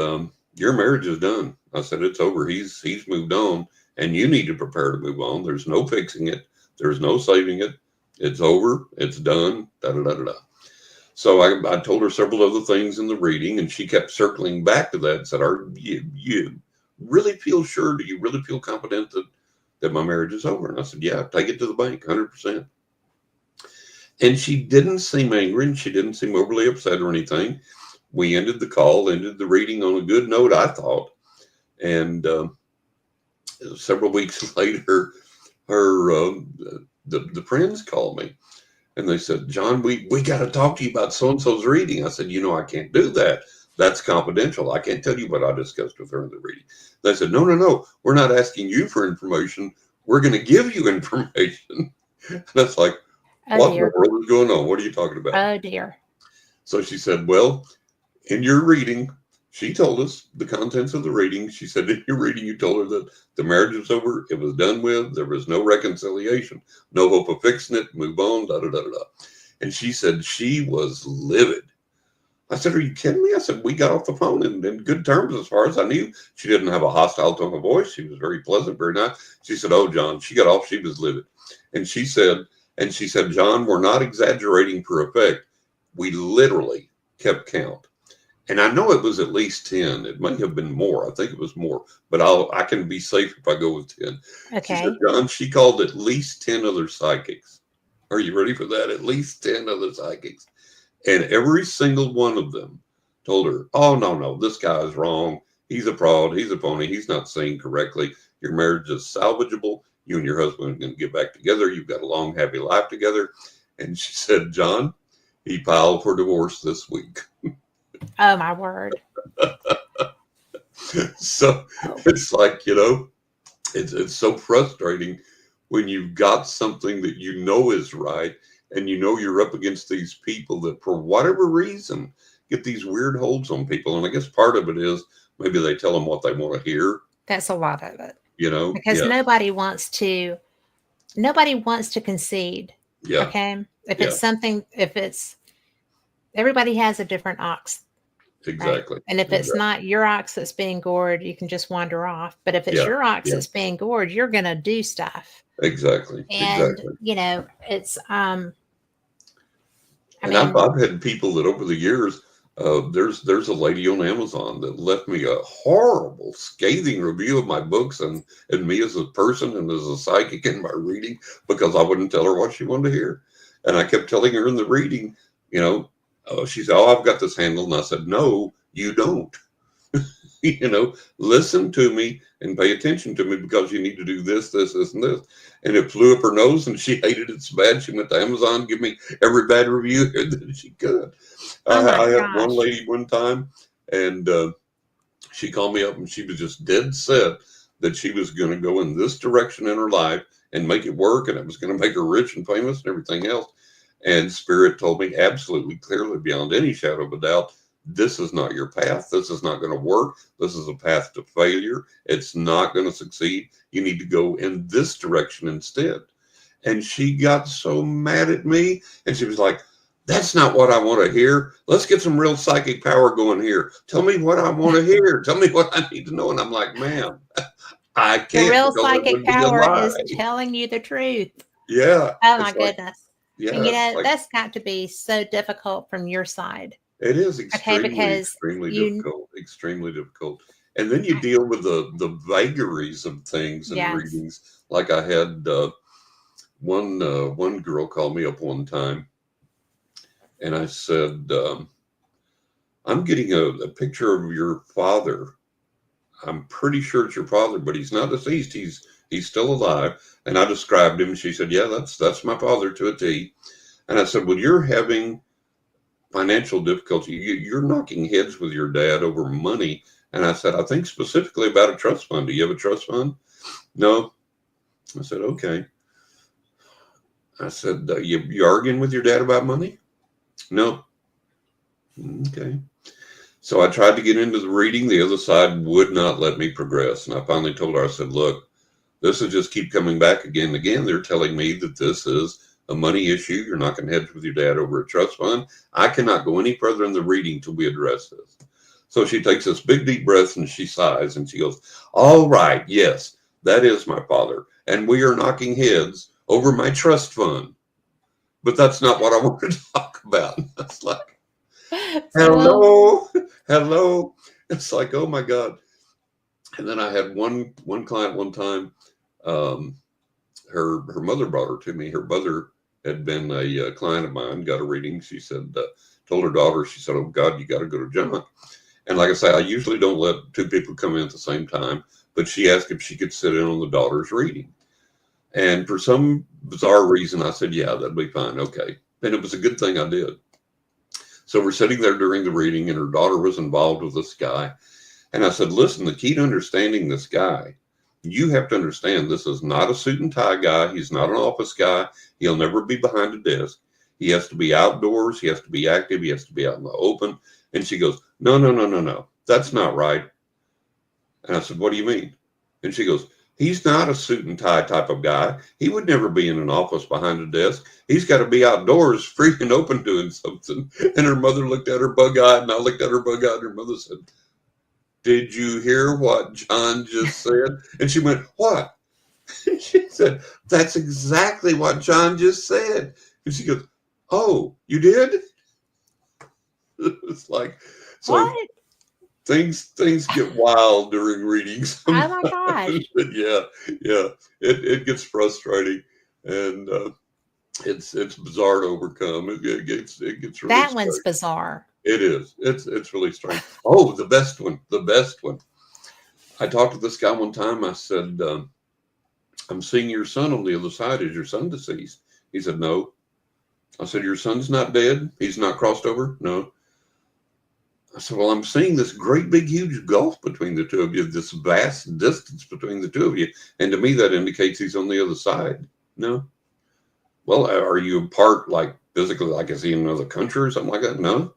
your marriage is done. I said, it's over. He's moved on, and you need to prepare to move on. There's no fixing it. There's no saving it. It's over. It's done. Da da da da da. So I told her several other things in the reading, and she kept circling back to that and said, "Are you really feel sure? Do you really feel confident that my marriage is over?" And I said, "Yeah, take it to the bank, 100%." And she didn't seem angry, and she didn't seem overly upset or anything. We ended the call, ended the reading on a good note, I thought. And several weeks later, the friends called me, and they said, "John, we got to talk to you about so-and-so's reading." I said, "I can't do that. That's confidential. I can't tell you what I discussed with her in the reading." They said, No. We're not asking you for information. we're going to give you information. And that's like, Oh what in the dear. world is going on? What are you talking about? Oh dear. So she said, well, in your reading, she told us the contents of the reading. She said, in your reading, you told her that the marriage was over. It was done with. There was no reconciliation, no hope of fixing it. Move on, da da da da da. And she said she was livid. I said, are you kidding me? I said, we got off the phone in good terms as far as I knew. She didn't have a hostile tone of voice. She was very pleasant, very nice. She said, oh, John, she got off. She was livid. And she said, John, we're not exaggerating for effect. We literally kept count. And I know it was at least 10. It may have been more. I think it was more, but I can be safe if I go with 10. She said, Okay. John, she called at least 10 other psychics. Are you ready for that? At least 10 other psychics. And every single one of them told her, oh, no, this guy is wrong. He's a fraud. He's a phony. He's not saying correctly. Your marriage is salvageable. You and your husband are going to get back together. You've got a long, happy life together. And she said, John, he filed for divorce this week. Oh my word. So it's like, it's so frustrating when you've got something that you know is right and you know you're up against these people that for whatever reason get these weird holds on people. And I guess part of it is maybe they tell them what they want to hear. That's a lot of it. Because Yeah. nobody wants to concede. Yeah. Okay. If Yeah. everybody has a different ox. Exactly. Right? And if it's not your ox that's being gored, you can just wander off. But if it's your ox that's being gored, you're going to do stuff. Exactly. And, Exactly. It's, And I've had people that over the years, there's a lady on Amazon that left me a horrible, scathing review of my books and me as a person and as a psychic in my reading because I wouldn't tell her what she wanted to hear. And I kept telling her in the reading, she said, oh, I've got this handled. And I said, no, you don't. Listen to me and pay attention to me because you need to do this, this, this, and this. And it flew up her nose and she hated it so bad. She went to Amazon, give me every bad review that she could. I had one lady one time and she called me up and she was just dead set that she was going to go in this direction in her life and make it work. And it was going to make her rich and famous and everything else. And Spirit told me absolutely clearly beyond any shadow of a doubt, this is not your path. This is not going to work. This is a path to failure. It's not going to succeed. You need to go in this direction instead. And she got so mad at me. And she was like, that's not what I want to hear. Let's get some real psychic power going here. Tell me what I want to hear. Tell me what I need to know. And I'm like, ma'am, I can't. The real psychic power is telling you the truth. Yeah. Oh my goodness. Yeah. And that's got to be so difficult from your side. It is extremely difficult. And then you deal with the vagaries of things and readings. Like I had one girl call me up one time, and I said, "I'm getting a picture of your father. I'm pretty sure it's your father, but he's not deceased. He's still alive." And I described him. She said, "Yeah, that's my father to a T." And I said, "Well, you're having financial difficulty. You're knocking heads with your dad over money." And I said, "I think specifically about a trust fund. Do you have a trust fund?" "No." I said, "Okay." I said, you arguing with your dad about money?" "No." "Okay." So I tried to get into the reading. The other side would not let me progress. And I finally told her, I said, "Look, this will just keep coming back again and again. They're telling me that this is a money issue. You're knocking heads with your dad over a trust fund. I cannot go any further in the reading till we address this." So she takes this big, deep breath and she sighs and she goes, "All right, yes, that is my father. And we are knocking heads over my trust fund. But that's not what I want to talk about." That's like, hello. It's like, oh my God. And then I had one client one time, her mother brought her to me. Her mother had been a client of mine, got a reading. She said, told her daughter, she said, "Oh God, you got to go to John." And like I say, I usually don't let two people come in at the same time, but she asked if she could sit in on the daughter's reading. And for some bizarre reason, I said, "Yeah, that'd be fine." Okay. And it was a good thing I did. So we're sitting there during the reading and her daughter was involved with this guy. And I said, "Listen, the key to understanding this guy You have to understand, this is not a suit and tie guy. He's not an office guy. He'll never be behind a desk. He has to be outdoors. He has to be active. He has to be out in the open. And she goes, no, no, no, no, no. That's not right. And I said, what do you mean? And she goes, he's not a suit and tie type of guy. He would never be in an office behind a desk. He's got to be outdoors, free and open, doing something. And her mother looked at her bug-eyed, and I looked at her bug-eyed, and her mother said, did you hear what John just said? And she went, what? And she said, that's exactly what John just said. And she goes, oh, you did? It's like, so What? things get wild during readings Oh sometimes. my gosh. But yeah, it gets frustrating, and it's bizarre to overcome. It gets really That one's strange. bizarre. It is. It's really strange. Oh, the best one. I talked to this guy one time. I said, I'm seeing your son on the other side. Is your son deceased? He said, no. I said, your son's not dead? He's not crossed over? No. I said, well, I'm seeing this great big huge gulf between the two of you, this vast distance between the two of you. And to me, that indicates he's on the other side. No. Well, are you apart, like physically, like is he in another country or something like that? No.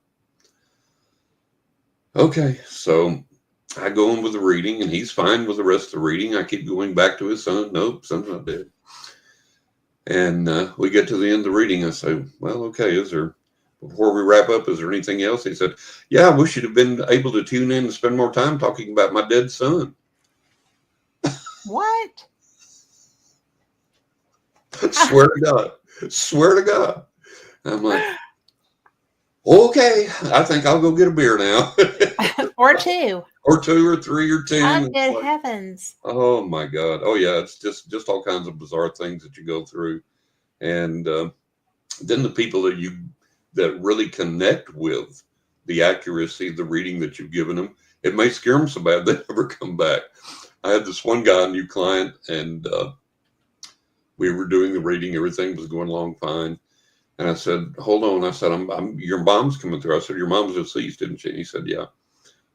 Okay. So I go on with the reading, and he's fine with the rest of the reading. I keep going back to his son. Nope, son's not dead. And we get to the end of the reading. I say, well, okay, before we wrap up, is there anything else? He said, yeah, I wish you'd have been able to tune in and spend more time talking about my dead son. What? Swear to God. I'm like, okay, I think I'll go get a beer now. Or two. Or two or three or 10. Oh, good heavens. Oh my God. Oh yeah. It's just all kinds of bizarre things that you go through. And then the people that really connect with the accuracy of the reading that you've given them, it may scare them so bad they never come back. I had this one guy, a new client, and we were doing the reading. Everything was going along fine. And I said, hold on. I said, your mom's coming through. I said, your mom's deceased, didn't she? And he said, yeah.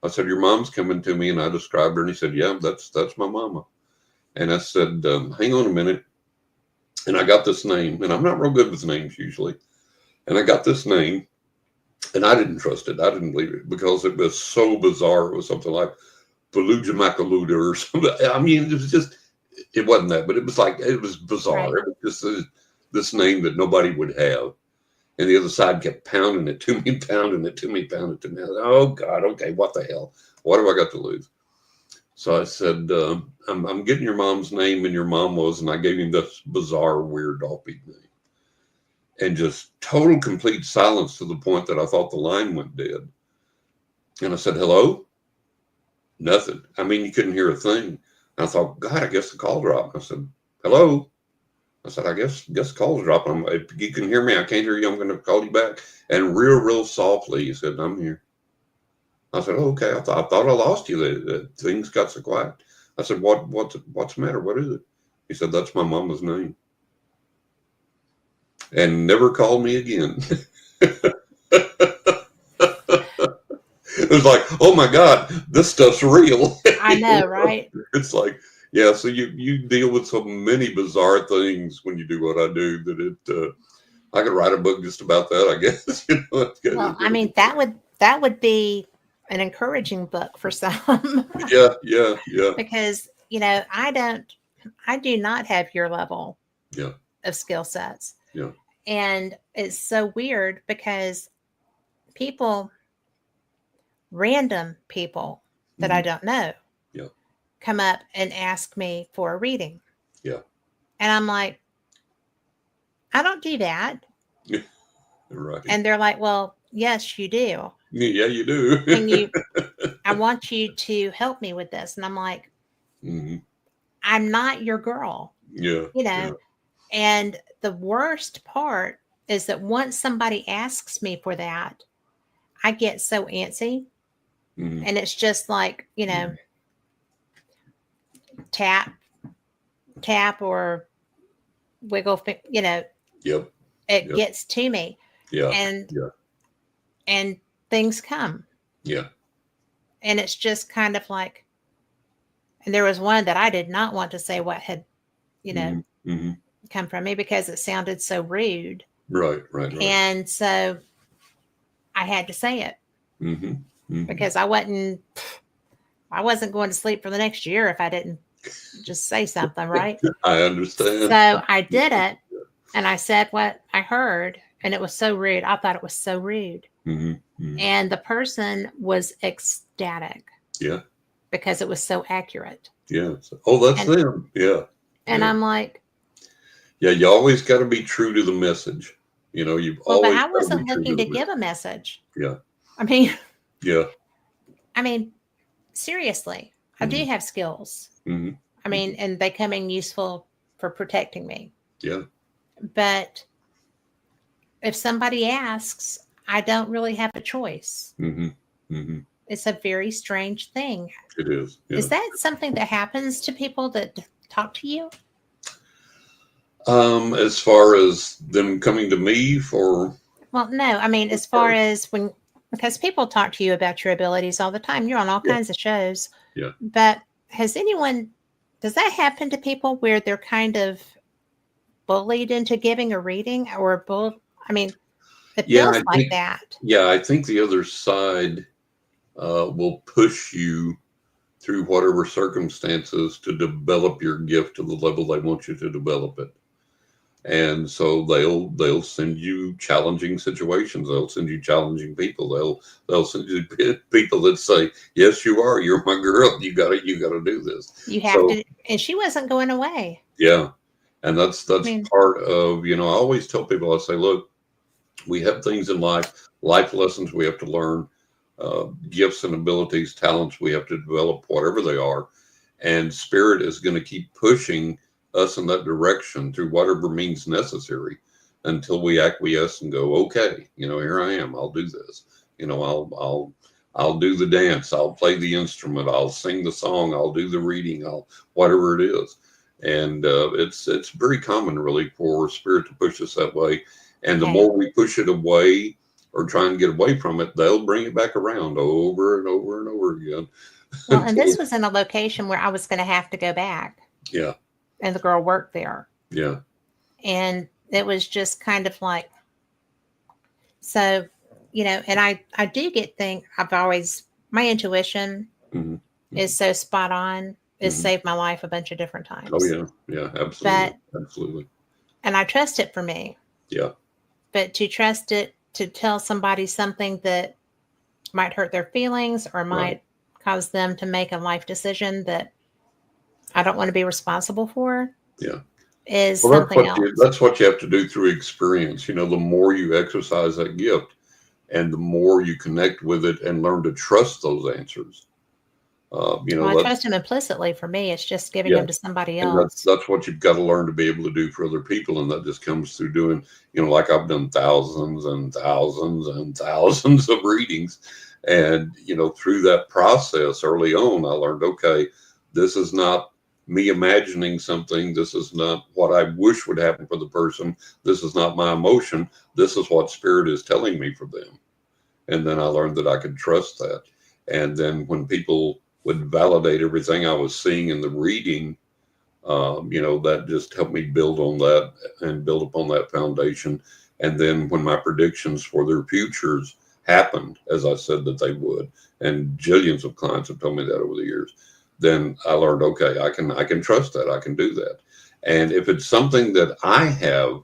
I said, your mom's coming to me. And I described her, and he said, yeah, that's my mama. And I said, hang on a minute. And I got this name, and I'm not real good with names usually. And I got this name, and I didn't trust it. I didn't believe it because it was so bizarre. It was something like Beluga Macaluda or something. I mean, it wasn't that, but it was bizarre. Right. It was just this name that nobody would have. And the other side kept pounding it to me, pounding it to me, pounding it to me. I said, oh God, okay, what the hell? What have I got to lose? So I said, I'm getting your mom's name, and your mom was, and I gave him this bizarre, weird, offbeat name. And just total, complete silence to the point that I thought the line went dead. And I said, hello? Nothing. I mean, you couldn't hear a thing. And I thought, God, I guess the call dropped. I said, hello? I said, I guess the call's dropping. If you can hear me, I can't hear you. I'm going to call you back. And real softly, he said, I'm here. I said, oh, okay. I thought I lost you. Things got so quiet. I said, what's the matter? What is it? He said, that's my mama's name. And never called me again. It was like, oh my God, this stuff's real. I know, right? It's like, yeah, so you deal with so many bizarre things when you do what I do that I could write a book just about that, I guess. Well, I mean, that would be an encouraging book for some. Yeah. Because, I do not have your level of skill sets. Yeah. And it's so weird because random people that I don't know, come up and ask me for a reading. Yeah. And I'm like, I don't do that. Yeah. Right. And they're like, well, yes, you do. Yeah, you do. And I want you to help me with this. And I'm like, I'm not your girl. Yeah. And the worst part is that once somebody asks me for that, I get so antsy. And it's just like, tap or wiggle, Yep. It gets to me. Yeah. And things come. Yeah. And it's just kind of like, And there was one that I did not want to say what had, Mm-hmm. come from me because it sounded so rude. Right. And so I had to say it Mm-hmm. Mm-hmm. because I wasn't going to sleep for the next year if I didn't just say something, right? I understand. So I did it, and I said what I heard, and it was so rude. I thought it was so rude. Mm-hmm. Mm-hmm. And the person was ecstatic. Yeah. Because it was so accurate. Yeah. Oh, that's them. Yeah. And I'm like, yeah, you always got to be true to the message. You've but always I got to wasn't be true looking to to the give message. a message. Yeah. I mean, seriously, I do have skills. Mm-hmm. And they come in useful for protecting me. Yeah. But if somebody asks, I don't really have a choice. Mm-hmm. Mm-hmm. It's a very strange thing. It is. Yeah. Is that something that happens to people that talk to you? As far as them coming to me for. Well, no. As far as because people talk to you about your abilities all the time. You're on all kinds of shows. Yeah. But does that happen to people where they're kind of bullied into giving a reading or it feels like that. Yeah, I think the other side will push you through whatever circumstances to develop your gift to the level they want you to develop it. And so they'll send you challenging situations. They'll send you challenging people. They'll send you people that say, "Yes, you are. You're my girl. You gotta do this. You have to." And she wasn't going away. Yeah, and that's part of. I always tell people. I say, look, we have things in life lessons we have to learn, gifts and abilities, talents we have to develop, whatever they are, and spirit is going to keep pushing us in that direction through whatever means necessary until we acquiesce and go, okay, here I am. I'll do this. I'll do the dance. I'll play the instrument. I'll sing the song. I'll do the reading. Whatever it is. And it's very common, really, for spirit to push us that way. And the more we push it away or try and get away from it, they'll bring it back around over and over and over again. Well, and this was in a location where I was going to have to go back. Yeah. And the girl worked there. Yeah. And it was just kind of like, so, and I do get my intuition is so spot on. It's saved my life a bunch of different times. Oh, yeah. Yeah, absolutely. Absolutely. And I trust it for me. Yeah. But to trust it to tell somebody something that might hurt their feelings or might cause them to make a life decision that I don't want to be responsible for. Yeah. Is something else. That's what you have to do through experience. The more you exercise that gift and the more you connect with it and learn to trust those answers. I trust them implicitly. For me, it's just giving them to somebody else. That's what you've got to learn to be able to do for other people. And that just comes through doing, like I've done thousands and thousands and thousands of readings. And, through that process early on, I learned, okay, this is not me imagining something. This is not what I wish would happen for the person. This is not my emotion. This is what spirit is telling me for them. And then I learned that I could trust that. And then when people would validate everything I was seeing in the reading, that just helped me build on that and build upon that foundation. And then when my predictions for their futures happened, as I said that they would, and jillions of clients have told me that over the years, then I learned, okay, I can trust that. I can do that. And if it's something that I have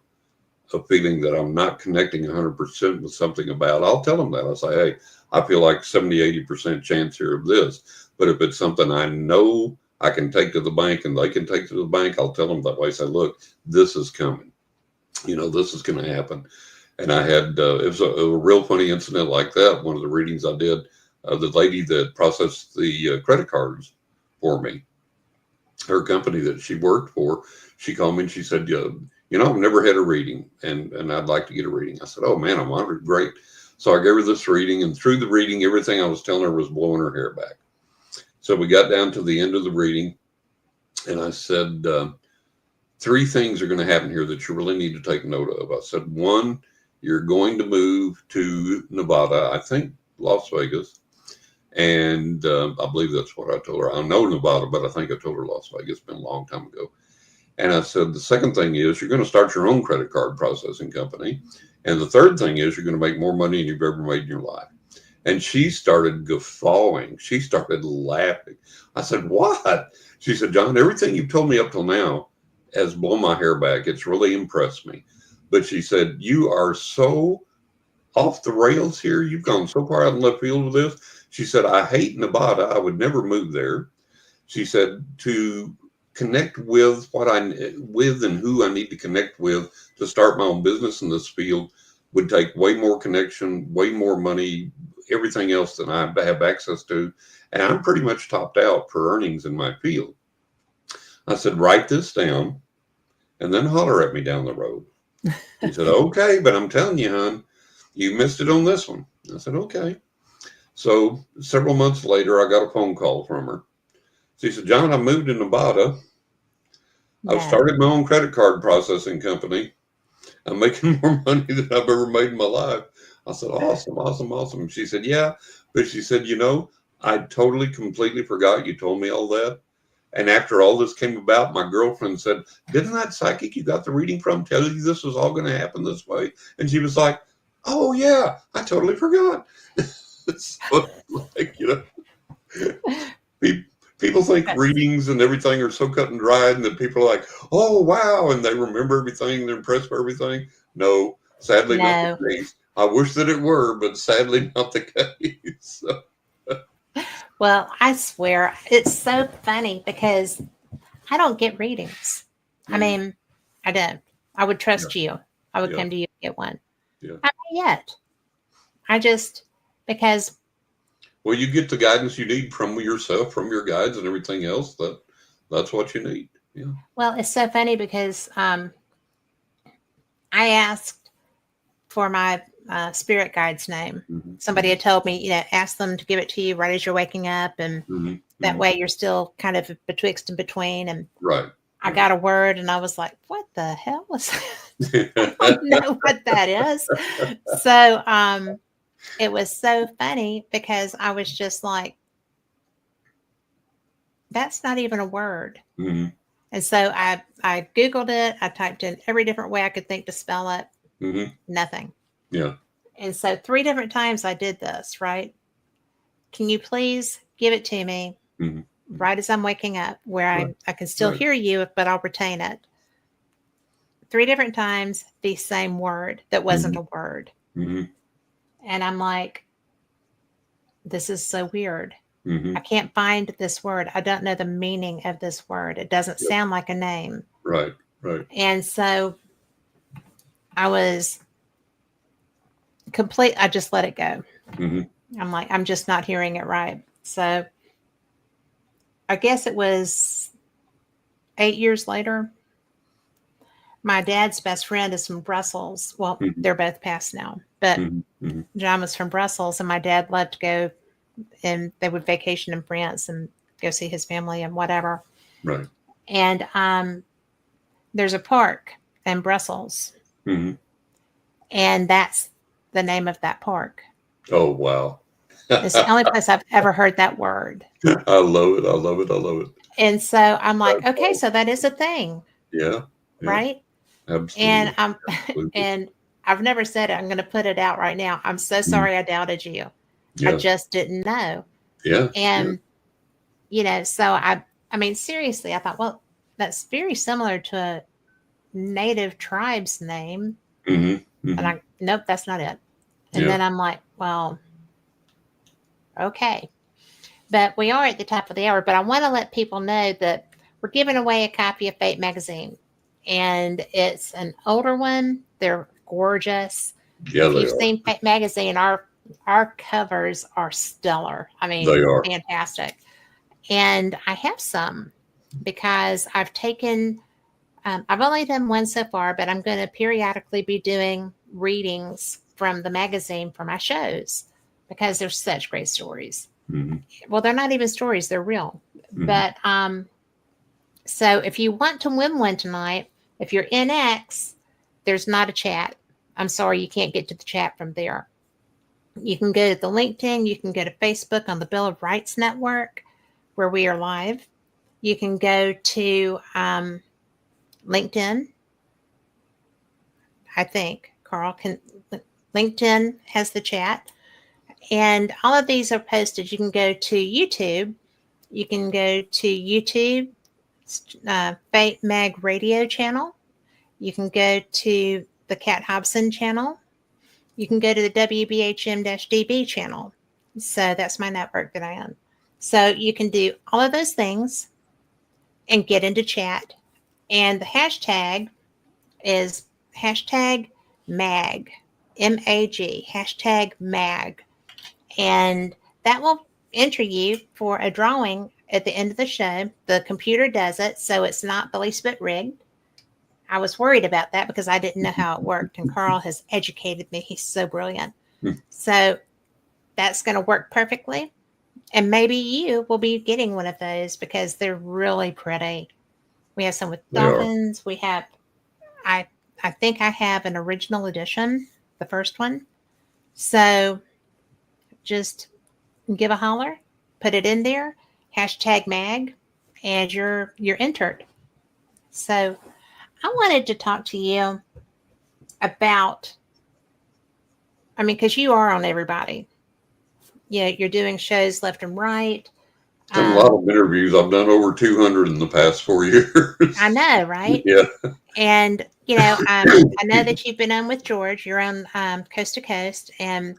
a feeling that I'm not connecting 100% with something about, I'll tell them that. I'll say, hey, I feel like 70, 80% chance here of this. But if it's something I know I can take to the bank and they can take to the bank, I'll tell them that way. Say, look, this is coming. This is going to happen. And I had, it was a real funny incident like that. One of the readings I did, the lady that processed the credit cards for me, her company that she worked for, she called me and she said, I've never had a reading and I'd like to get a reading. I said, oh man, I'm honored. Great. So I gave her this reading, and through the reading, everything I was telling her was blowing her hair back. So we got down to the end of the reading and I said, 3 things are going to happen here that you really need to take note of. I said, 1, you're going to move to Nevada, I think Las Vegas. And I believe that's what I told her. I know Nevada, but I think I told her Las Vegas. It's been a long time ago. And I said, the second thing is you're going to start your own credit card processing company. And the third thing is you're going to make more money than you've ever made in your life. And she started guffawing. She started laughing. I said, what? She said, John, everything you've told me up till now has blown my hair back. It's really impressed me. But she said, you are so off the rails here. You've gone so far out in left field with this. She said, I hate Nevada. I would never move there. She said, to connect with and who I need to connect with to start my own business in this field would take way more connection, way more money, everything else than I have access to. And I'm pretty much topped out for earnings in my field. I said, write this down and then holler at me down the road. He said, okay, but I'm telling you, hon, you missed it on this one. I said, okay. So several months later, I got a phone call from her. She said, John, I moved to Nevada. I've started my own credit card processing company. I'm making more money than I've ever made in my life. I said, awesome, awesome, awesome. She said, yeah. But she said, I totally, completely forgot you told me all that. And after all this came about, my girlfriend said, didn't that psychic you got the reading from tell you this was all going to happen this way? And she was like, oh, yeah, I totally forgot. So, people think readings and everything are so cut and dried, and that people are like, oh, wow, and they remember everything and they're impressed by everything. No, sadly not the case. I wish that it were, but sadly not the case. Well, I swear, it's so funny because I don't get readings. I mean, I don't. I would trust you. I would come to you to get one. Yeah. Not yet. I just, because. Well, you get the guidance you need from yourself, from your guides and everything else. That's what you need. Yeah. Well, it's so funny because I asked for my spirit guide's name. Mm-hmm. Somebody had told me, ask them to give it to you right as you're waking up. And that way you're still kind of betwixt and between. And I got a word and I was like, what the hell was that? I don't know what that is. So it was so funny because I was just like, that's not even a word. Mm-hmm. And so I Googled it. I typed in every different way I could think to spell it. Mm-hmm. Nothing. Yeah. And so 3 different times I did this, right? Can you please give it to me right as I'm waking up where I can still hear you, but I'll retain it. 3 different times, the same word that wasn't a word. Mm-hmm. And I'm like, this is so weird. Mm-hmm. I can't find this word. I don't know the meaning of this word. It doesn't sound like a name. Right. And so I was I just let it go. Mm-hmm. I'm like, I'm just not hearing it right. So I guess it was 8 years later. My dad's best friend is from Brussels. Well, they're both passed now, but John was from Brussels, and my dad loved to go, and they would vacation in France and go see his family and whatever. Right. And there's a park in Brussels, and that's the name of that park. Oh, wow. It's the only place I've ever heard that word. I love it. And so I'm like, okay, so that is a thing. Yeah. Right? Absolutely. And I've never said it. I'm going to put it out right now. I'm so sorry I doubted you. Yeah. I just didn't know. Yeah. And, so I mean, seriously, I thought, well, that's very similar to a native tribe's name. Mm-hmm. And nope, that's not it. And then I'm like, well, okay. But we are at the top of the hour, but I want to let people know that we're giving away a copy of Fate magazine. And it's an older one. They're gorgeous. Yeah, if you've seen Fate magazine, our covers are stellar. I mean, they are fantastic. And I have some because I've taken, I've only done one so far, but I'm going to periodically be doing readings from the magazine for my shows because they're such great stories. Mm-hmm. Well, they're not even stories. They're real. Mm-hmm. But so if you want to win one tonight, if you're in X, there's not a chat. I'm sorry, you can't get to the chat from there. You can go to the LinkedIn. You can go to Facebook on the Bill of Rights Network, where we are live. You can go to LinkedIn. I think Carl can. LinkedIn has the chat, and all of these are posted. You can go to YouTube. You can go to YouTube, Fate Mag Radio channel. You can go to the Kat Hobson channel. You can go to the WBHM-DB channel. So that's my network that I own. So you can do all of those things and get into chat. And the hashtag is hashtag MAG, MAG, hashtag MAG. And that will enter you for a drawing at the end of the show. The computer does it, so it's not the least bit rigged. I was worried about that because I didn't know how it worked, and Carl has educated me. He's so brilliant. So that's going to work perfectly. And maybe you will be getting one of those because they're really pretty. We have some with dolphins. We have, I think I have an original edition, the first one. So just give a holler, put it in there, hashtag MAG, and you're entered. So I wanted to talk to you about, I mean, because you are on everybody. Yeah, you're doing shows left and right. Done a lot of interviews. I've done over 200 in the past 4 years. I know, right? Yeah. And, I know that you've been on with George. You're on Coast to Coast, and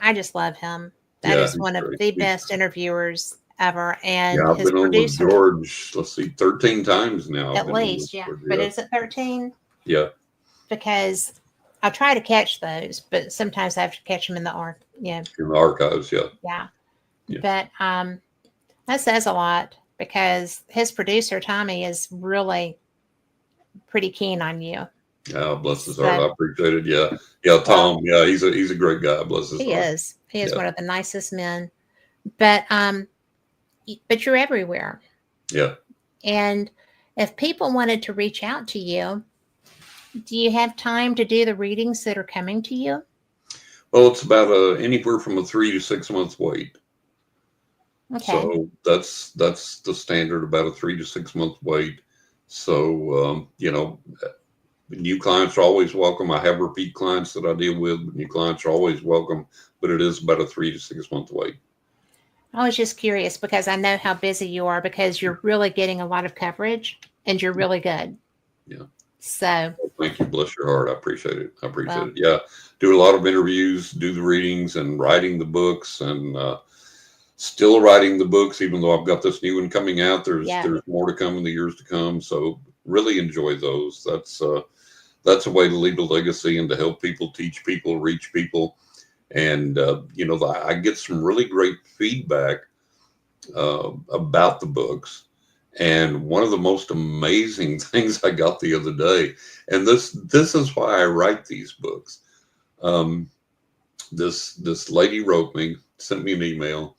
I just love him. That is one of the best interviewers ever. And I've his been on with George, 13 times now. At least, But is it 13? Yeah. Because I try to catch those, but sometimes I have to catch them in the in the archives, yeah. But that says a lot because his producer Tommy is really pretty keen on you. Yeah, bless his heart. I appreciate it. Yeah, Tom. Yeah, he's a great guy. Bless his heart. He is one of the nicest men. But you're everywhere. Yeah. And if people wanted to reach out to you, do you have time to do the readings that are coming to you? Well, it's about anywhere from a 3 to 6 month wait. Okay. So that's the standard, about a 3 to 6 month wait. So new clients are always welcome. I have repeat clients that I deal with, but new clients are always welcome. But it is about a 3 to 6 month wait. I was just curious because I know how busy you are because you're really getting a lot of coverage and you're really good. Yeah. So thank you. Bless your heart. I appreciate it. It. Yeah. Do a lot of interviews, do the readings, and writing the books, and still writing the books, even though I've got this new one coming out. There's more to come in the years to come. So really enjoy those. That's a way to leave a legacy and to help people, teach people, reach people. And, I get some really great feedback about the books. And one of the most amazing things I got the other day, and this is why I write these books. This lady sent me an email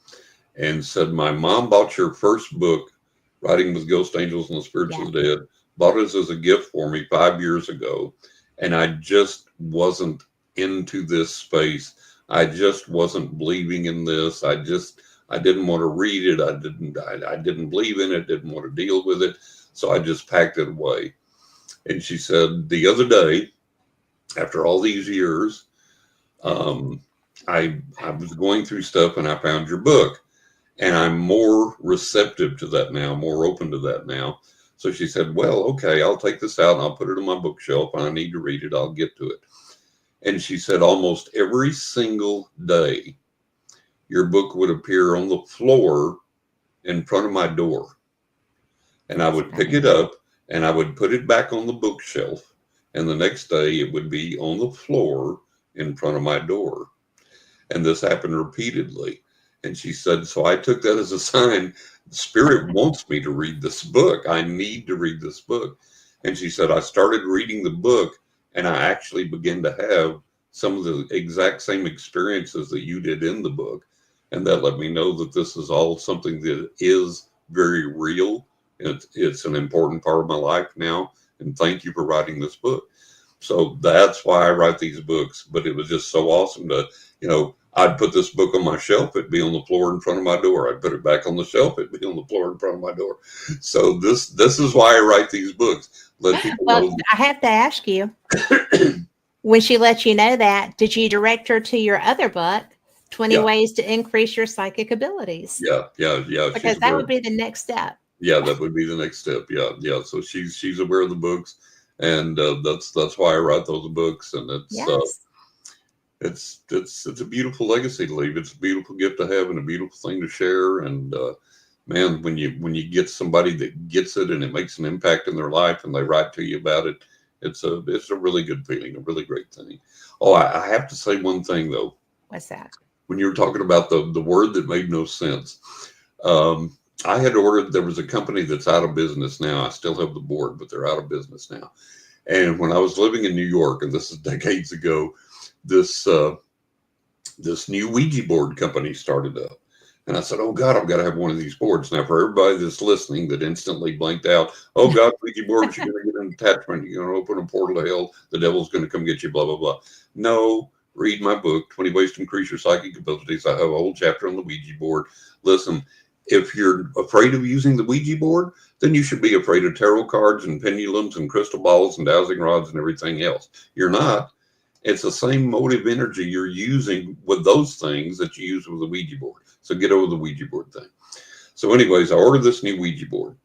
and said, my mom bought your first book, Writing with Ghost Angels and the Spirits of the Dead, bought it as a gift for me 5 years ago. And I just wasn't into this space. I just wasn't believing in this. I didn't want to read it. I didn't believe in it, didn't want to deal with it. So I just packed it away. And she said, the other day, after all these years, I was going through stuff and I found your book. And I'm more receptive to that now, more open to that now. So she said, well, okay, I'll take this out and I'll put it on my bookshelf. And I need to read it. I'll get to it. And she said, almost every single day, your book would appear on the floor in front of my door. And I would pick it up and I would put it back on the bookshelf. And the next day it would be on the floor in front of my door. And this happened repeatedly. And she said, so I took that as a sign. The Spirit wants me to read this book. I need to read this book. And she said, I started reading the book and I actually began to have some of the exact same experiences that you did in the book. And that let me know that this is all something that is very real. It's an important part of my life now. And thank you for writing this book. So that's why I write these books. But it was just so awesome to, I'd put this book on my shelf. It'd be on the floor in front of my door. I'd put it back on the shelf. It'd be on the floor in front of my door. So this is why I write these books. Let people Well, know. I have to ask you, when she let you know that, did you direct her to your other book, 20 Yeah, Ways to Increase Your Psychic Abilities? yeah. Because that would be the next step. Yeah, that would be the next step. Yeah. So she's aware of the books, and that's why I write those books. And Yes. it's a beautiful legacy to leave. It's a beautiful gift to have and a beautiful thing to share. And man, when you get somebody that gets it and it makes an impact in their life and they write to you about it, it's a really good feeling, a really great thing. Oh, I have to say one thing though. What's that? When you were talking about the word that made no sense, I had ordered. There was a company that's out of business now. I still have the board, but they're out of business now. And when I was living in New York, and this is decades ago, this this new Ouija board company started up. And I said, oh God, I've got to have one of these boards. Now, for everybody that's listening that instantly blanked out, oh God, Ouija boards, you're going to get an attachment. You're going to open a portal to hell. The devil's going to come get you, blah, blah, blah. No, read my book, 20 Ways to Increase Your Psychic Abilities. I have a whole chapter on the Ouija board. Listen, if you're afraid of using the Ouija board, then you should be afraid of tarot cards and pendulums and crystal balls and dowsing rods and everything else. You're not. It's the same motive energy you're using with those things that you use with the Ouija board. So get over the Ouija board thing. So anyways, I ordered this new Ouija board.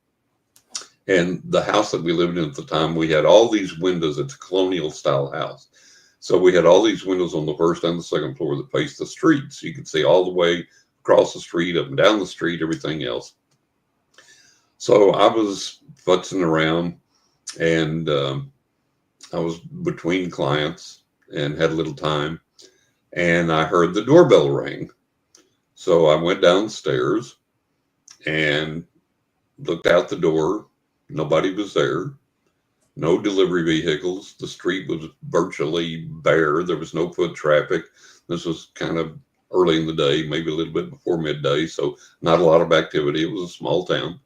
And the house that we lived in at the time, we had all these windows. It's a colonial style house. So we had all these windows on the first and the second floor that faced the street. So you could see all the way across the street, up and down the street, everything else. So I was futzing around, and I was between clients and had a little time, and I heard the doorbell ring. So I went downstairs and looked out the door. Nobody was there. No delivery vehicles. The street was virtually bare. There was no foot traffic. This was kind of early in the day, maybe a little bit before midday, so not a lot of activity. It was a small town.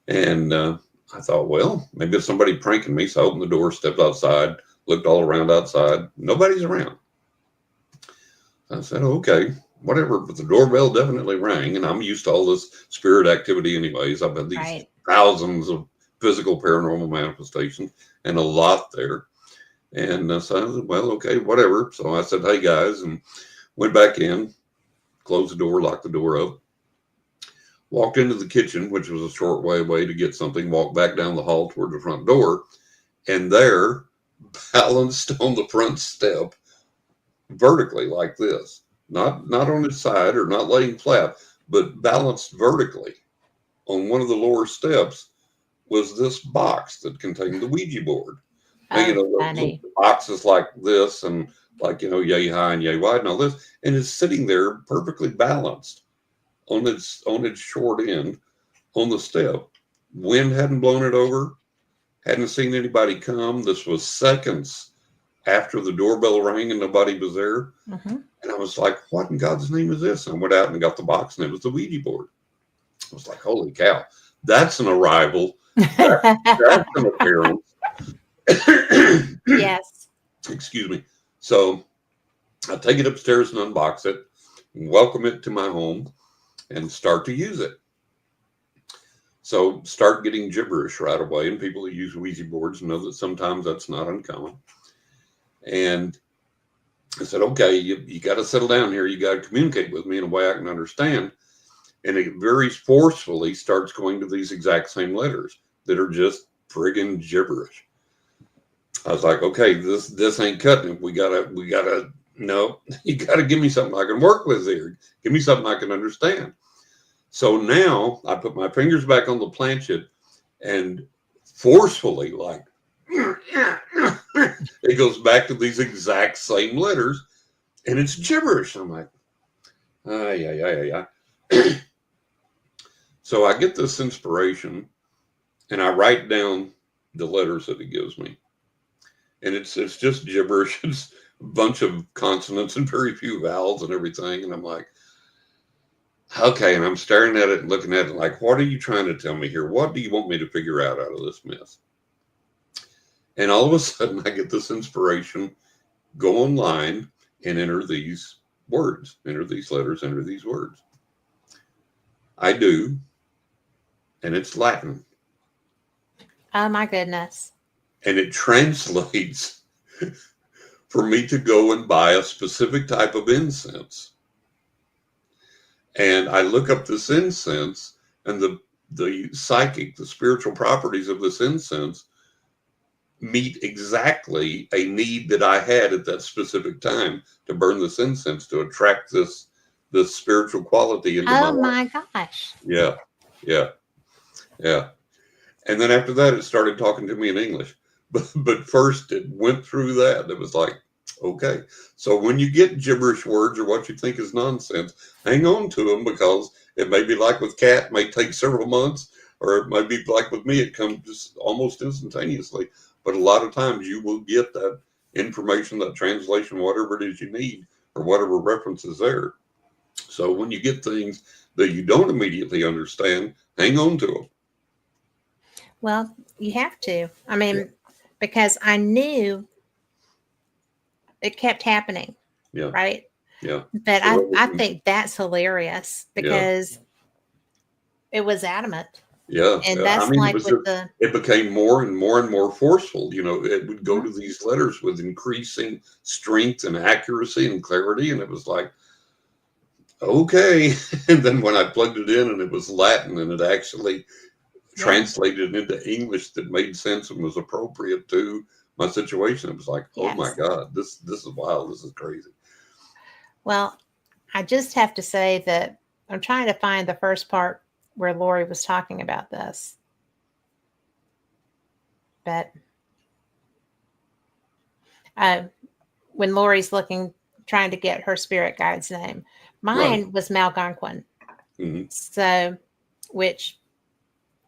And I thought, well, maybe it's somebody pranking me. So I opened the door, stepped outside, looked all around outside. Nobody's around. I said, okay, whatever. But the doorbell definitely rang, and I'm used to all this spirit activity anyways. I've had these thousands of physical paranormal manifestations and a lot there. And so I said, well, okay, whatever. So I said, hey, guys, and went back in, closed the door, locked the door up, walked into the kitchen, which was a short way away to get something, walked back down the hall toward the front door, and there, balanced on the front step, vertically like this, not on its side or not laying flat, but balanced vertically on one of the lower steps, was this box that contained the Ouija board. And, you know, the boxes like this and like, you know, yay high and yay wide and all this, and it's sitting there perfectly balanced on its short end on the step. Wind hadn't blown it over, hadn't seen anybody come. This was seconds after the doorbell rang and nobody was there. Mm-hmm. And I was like, what in God's name is this? And I went out and got the box, and it was the Ouija board. I was like, holy cow, that's an arrival. That's an appearance. Yes. Excuse me. So I take it upstairs and unbox it, and welcome it to my home, and start to use it. So start getting gibberish right away. And people who use Ouija boards know that sometimes that's not uncommon. And I said, okay, you got to settle down here. You got to communicate with me in a way I can understand. And it very forcefully starts going to these exact same letters that are just friggin' gibberish. I was like, okay, this ain't cutting it. We gotta, no, you gotta give me something I can work with here. Give me something I can understand. So now I put my fingers back on the planchette and forcefully, like, it goes back to these exact same letters, and it's gibberish. I'm like, yeah. So I get this inspiration, and I write down the letters that it gives me. And it's just gibberish. It's a bunch of consonants and very few vowels and everything. And I'm like, okay. And I'm staring at it and looking at it like, what are you trying to tell me here? What do you want me to figure out of this mess? And all of a sudden I get this inspiration, go online and enter these words, enter these letters, enter these words. I do, and it's Latin. Oh my goodness. And it translates for me to go and buy a specific type of incense. And I look up this incense, and the psychic, the spiritual properties of this incense meet exactly a need that I had at that specific time to burn this incense, to attract this spiritual quality into my Oh life. my gosh. Yeah, yeah, yeah. And then after that, it started talking to me in English. But first, it went through that. It was like, okay. So when you get gibberish words or what you think is nonsense, hang on to them, because it may be like with Kat, it may take several months, or it may be like with me, it comes just almost instantaneously. But a lot of times you will get that information, that translation, whatever it is you need, or whatever reference is there. So when you get things that you don't immediately understand, hang on to them. Well, you have to. I mean, because I knew it kept happening. Yeah. Right. Yeah. But So I think that's hilarious, because it was adamant. Yeah. And that's I mean, like with the. it became more and more and more forceful. You know, it would go Mhm. to these letters with increasing strength and accuracy and clarity. And it was like, okay. And then when I plugged it in and it was Latin, and it actually translated into English that made sense and was appropriate to my situation, it was like, oh my Yes. God, this is wild. This is crazy. Well, I just have to say that I'm trying to find the first part where Lori was talking about this. But when Lori's trying to get her spirit guide's name, mine was Algonquin. Mm-hmm. So, which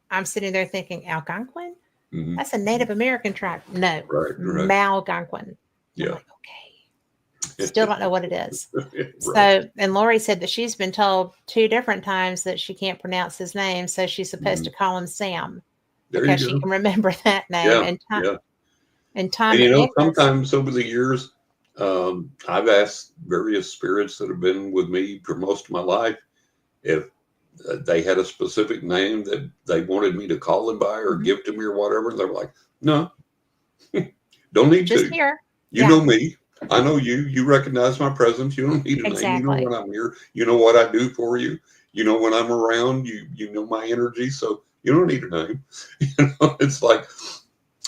I'm sitting there thinking, Algonquin? Mm-hmm. That's a Native American tribe. No, Right. Algonquin. Yeah. I'm like, okay. Still don't know what it is. Right. So, and Lori said that she's been told 2 different times that she can't pronounce his name, so she's supposed to call him Sam, because she can remember that name. Yeah. And Tom And you know, McNicholas. sometimes over the years, I've asked various spirits that have been with me for most of my life if they had a specific name that they wanted me to call them by or give to me or whatever. They're like, no, don't need just to. here. You know me. I know you. You recognize my presence. You don't need a name. You know when I'm here. You know what I do for you. You know when I'm around. You know my energy. So you don't need a name. You know, it's like,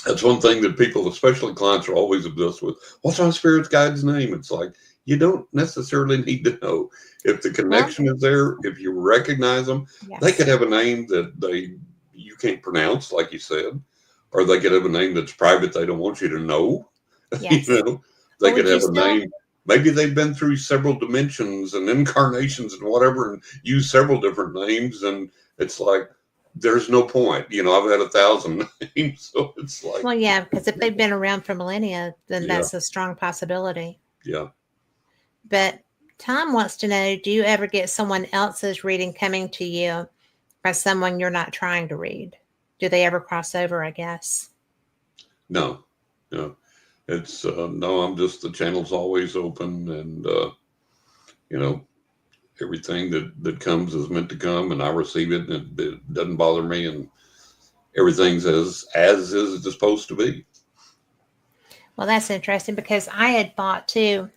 that's one thing that people, especially clients, are always obsessed with. What's my spirit guide's name? It's like, you don't necessarily need to know. If the connection is there, if you recognize them, they could have a name that you can't pronounce, like you said, or they could have a name that's private. They don't want you to know. Yes. You know, they could have a name. Maybe they've been through several dimensions and incarnations and whatever, and use several different names. And it's like, there's no point. You know, I've had 1,000 names, so it's like. Well, yeah, because if they've been around for millennia, then that's a strong possibility. Yeah. But Tom wants to know, do you ever get someone else's reading coming to you by someone you're not trying to read? Do they ever cross over, I guess? No. It's no, I'm just, the channel's always open, and you know, everything that comes is meant to come, and I receive it, and it doesn't bother me, and everything's as is it's supposed to be. Well, that's interesting, because I had thought too,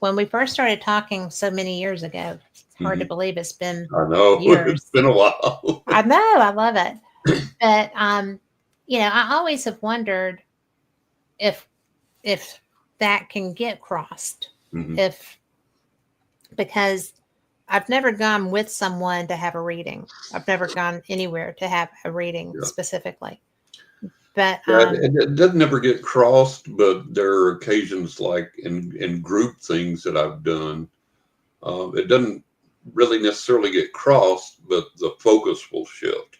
when we first started talking so many years ago. It's hard to believe it's been I know years. It's been a while. I know, I love it. But you know, I always have wondered if that can get crossed. Because I've never gone with someone to have a reading. I've never gone anywhere to have a reading specifically. But it doesn't ever get crossed, but there are occasions, like in group things that I've done, it doesn't really necessarily get crossed, but the focus will shift.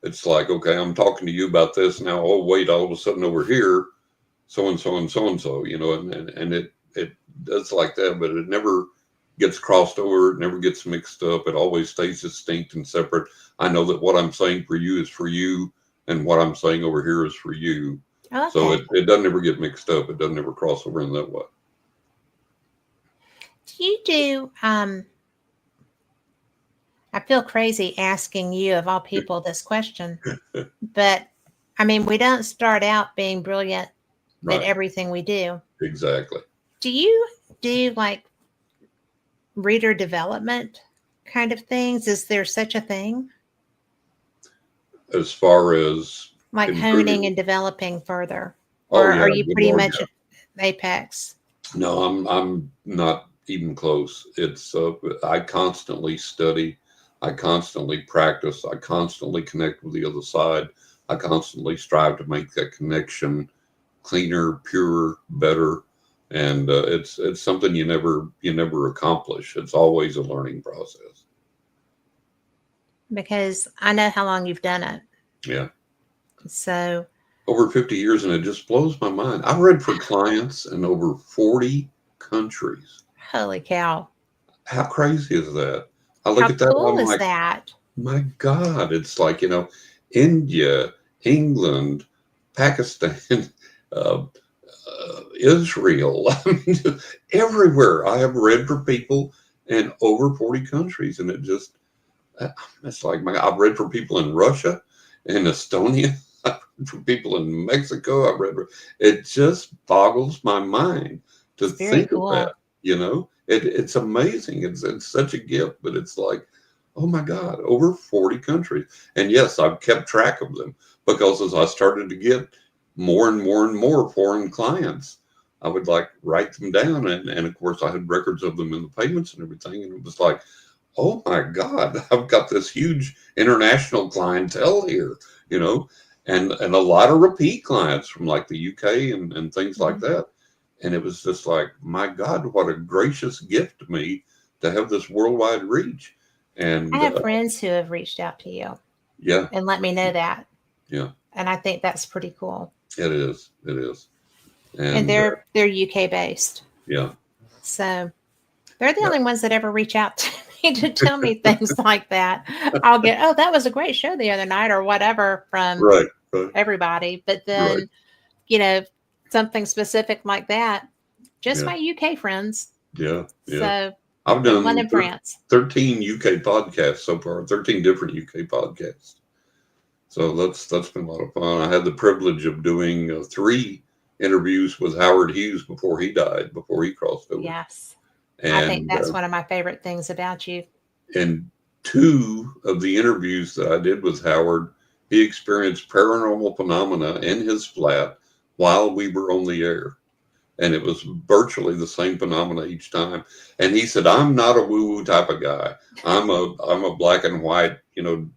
It's like, okay, I'm talking to you about this now. Oh, wait, all of a sudden over here, so and so and so and so, you know, and it does like that, but it never gets crossed over. It never gets mixed up. It always stays distinct and separate. I know that what I'm saying for you is for you, and what I'm saying over here is for you. So it doesn't ever get mixed up. It doesn't ever cross over in that way. Do you do, I feel crazy asking you of all people this question, but I mean, we don't start out being brilliant at Right. everything we do. Exactly. Do you do like reader development kind of things? Is there such a thing? As far as Like honing improving. and developing further? Oh Or yeah. are you Good pretty Lord. much at apex? No, I'm not even close. It's I constantly study, I constantly practice, I constantly connect with the other side. I constantly strive to make that connection cleaner, purer, better, and it's something you never accomplish. It's always a learning process. Because I know how long you've done it. Yeah, So, over 50 years, and it just blows my mind. I've read for clients in over 40 countries. holy cow. How crazy is that? I look How at that, cool I'm is like, that? my God, it's like, India, England, Pakistan, uh, Israel. I mean, just everywhere. I have read for people in over 40 countries, and uh, it's like, I've read for people in Russia and Estonia. I've read for people in Mexico. It just boggles my mind to It's very think of that, cool. it's amazing. It's such a gift, but it's like, oh my God, over 40 countries. And yes, I've kept track of them because as I started to get more and more and more foreign clients, I would like write them down. And of course, I had records of them in the payments and everything. And it was like, oh my God, I've got this huge international clientele here, you know, and a lot of repeat clients from like the UK and things like Mhm. that. And it was just like, my God, what a gracious gift to me to have this worldwide reach. I And have friends who have reached out to you yeah, and let me know that. yeah, And I think that's pretty cool. it is. It is. And And they're UK based. yeah, So they're the yeah, only ones that ever reach out to me to tell me things like that. I'll get, oh, that was a great show the other night or whatever from right, right, everybody. But right. then, you know, something specific like that, just Yeah, my UK friends. yeah, yeah. So, I've and one done in France. 13 UK podcasts so far, 13 different UK podcasts. So that's been a lot of fun. I had the privilege of doing 3 interviews with Howard Hughes before he died, before he crossed over. Yes. I think And that's one of my favorite things about you. in 2 of the interviews that I did with Howard, he experienced paranormal phenomena in his flat while we were on the air. And it was virtually the same phenomena each time. And he said, "I'm not a woo-woo type of guy. I'm a black and white,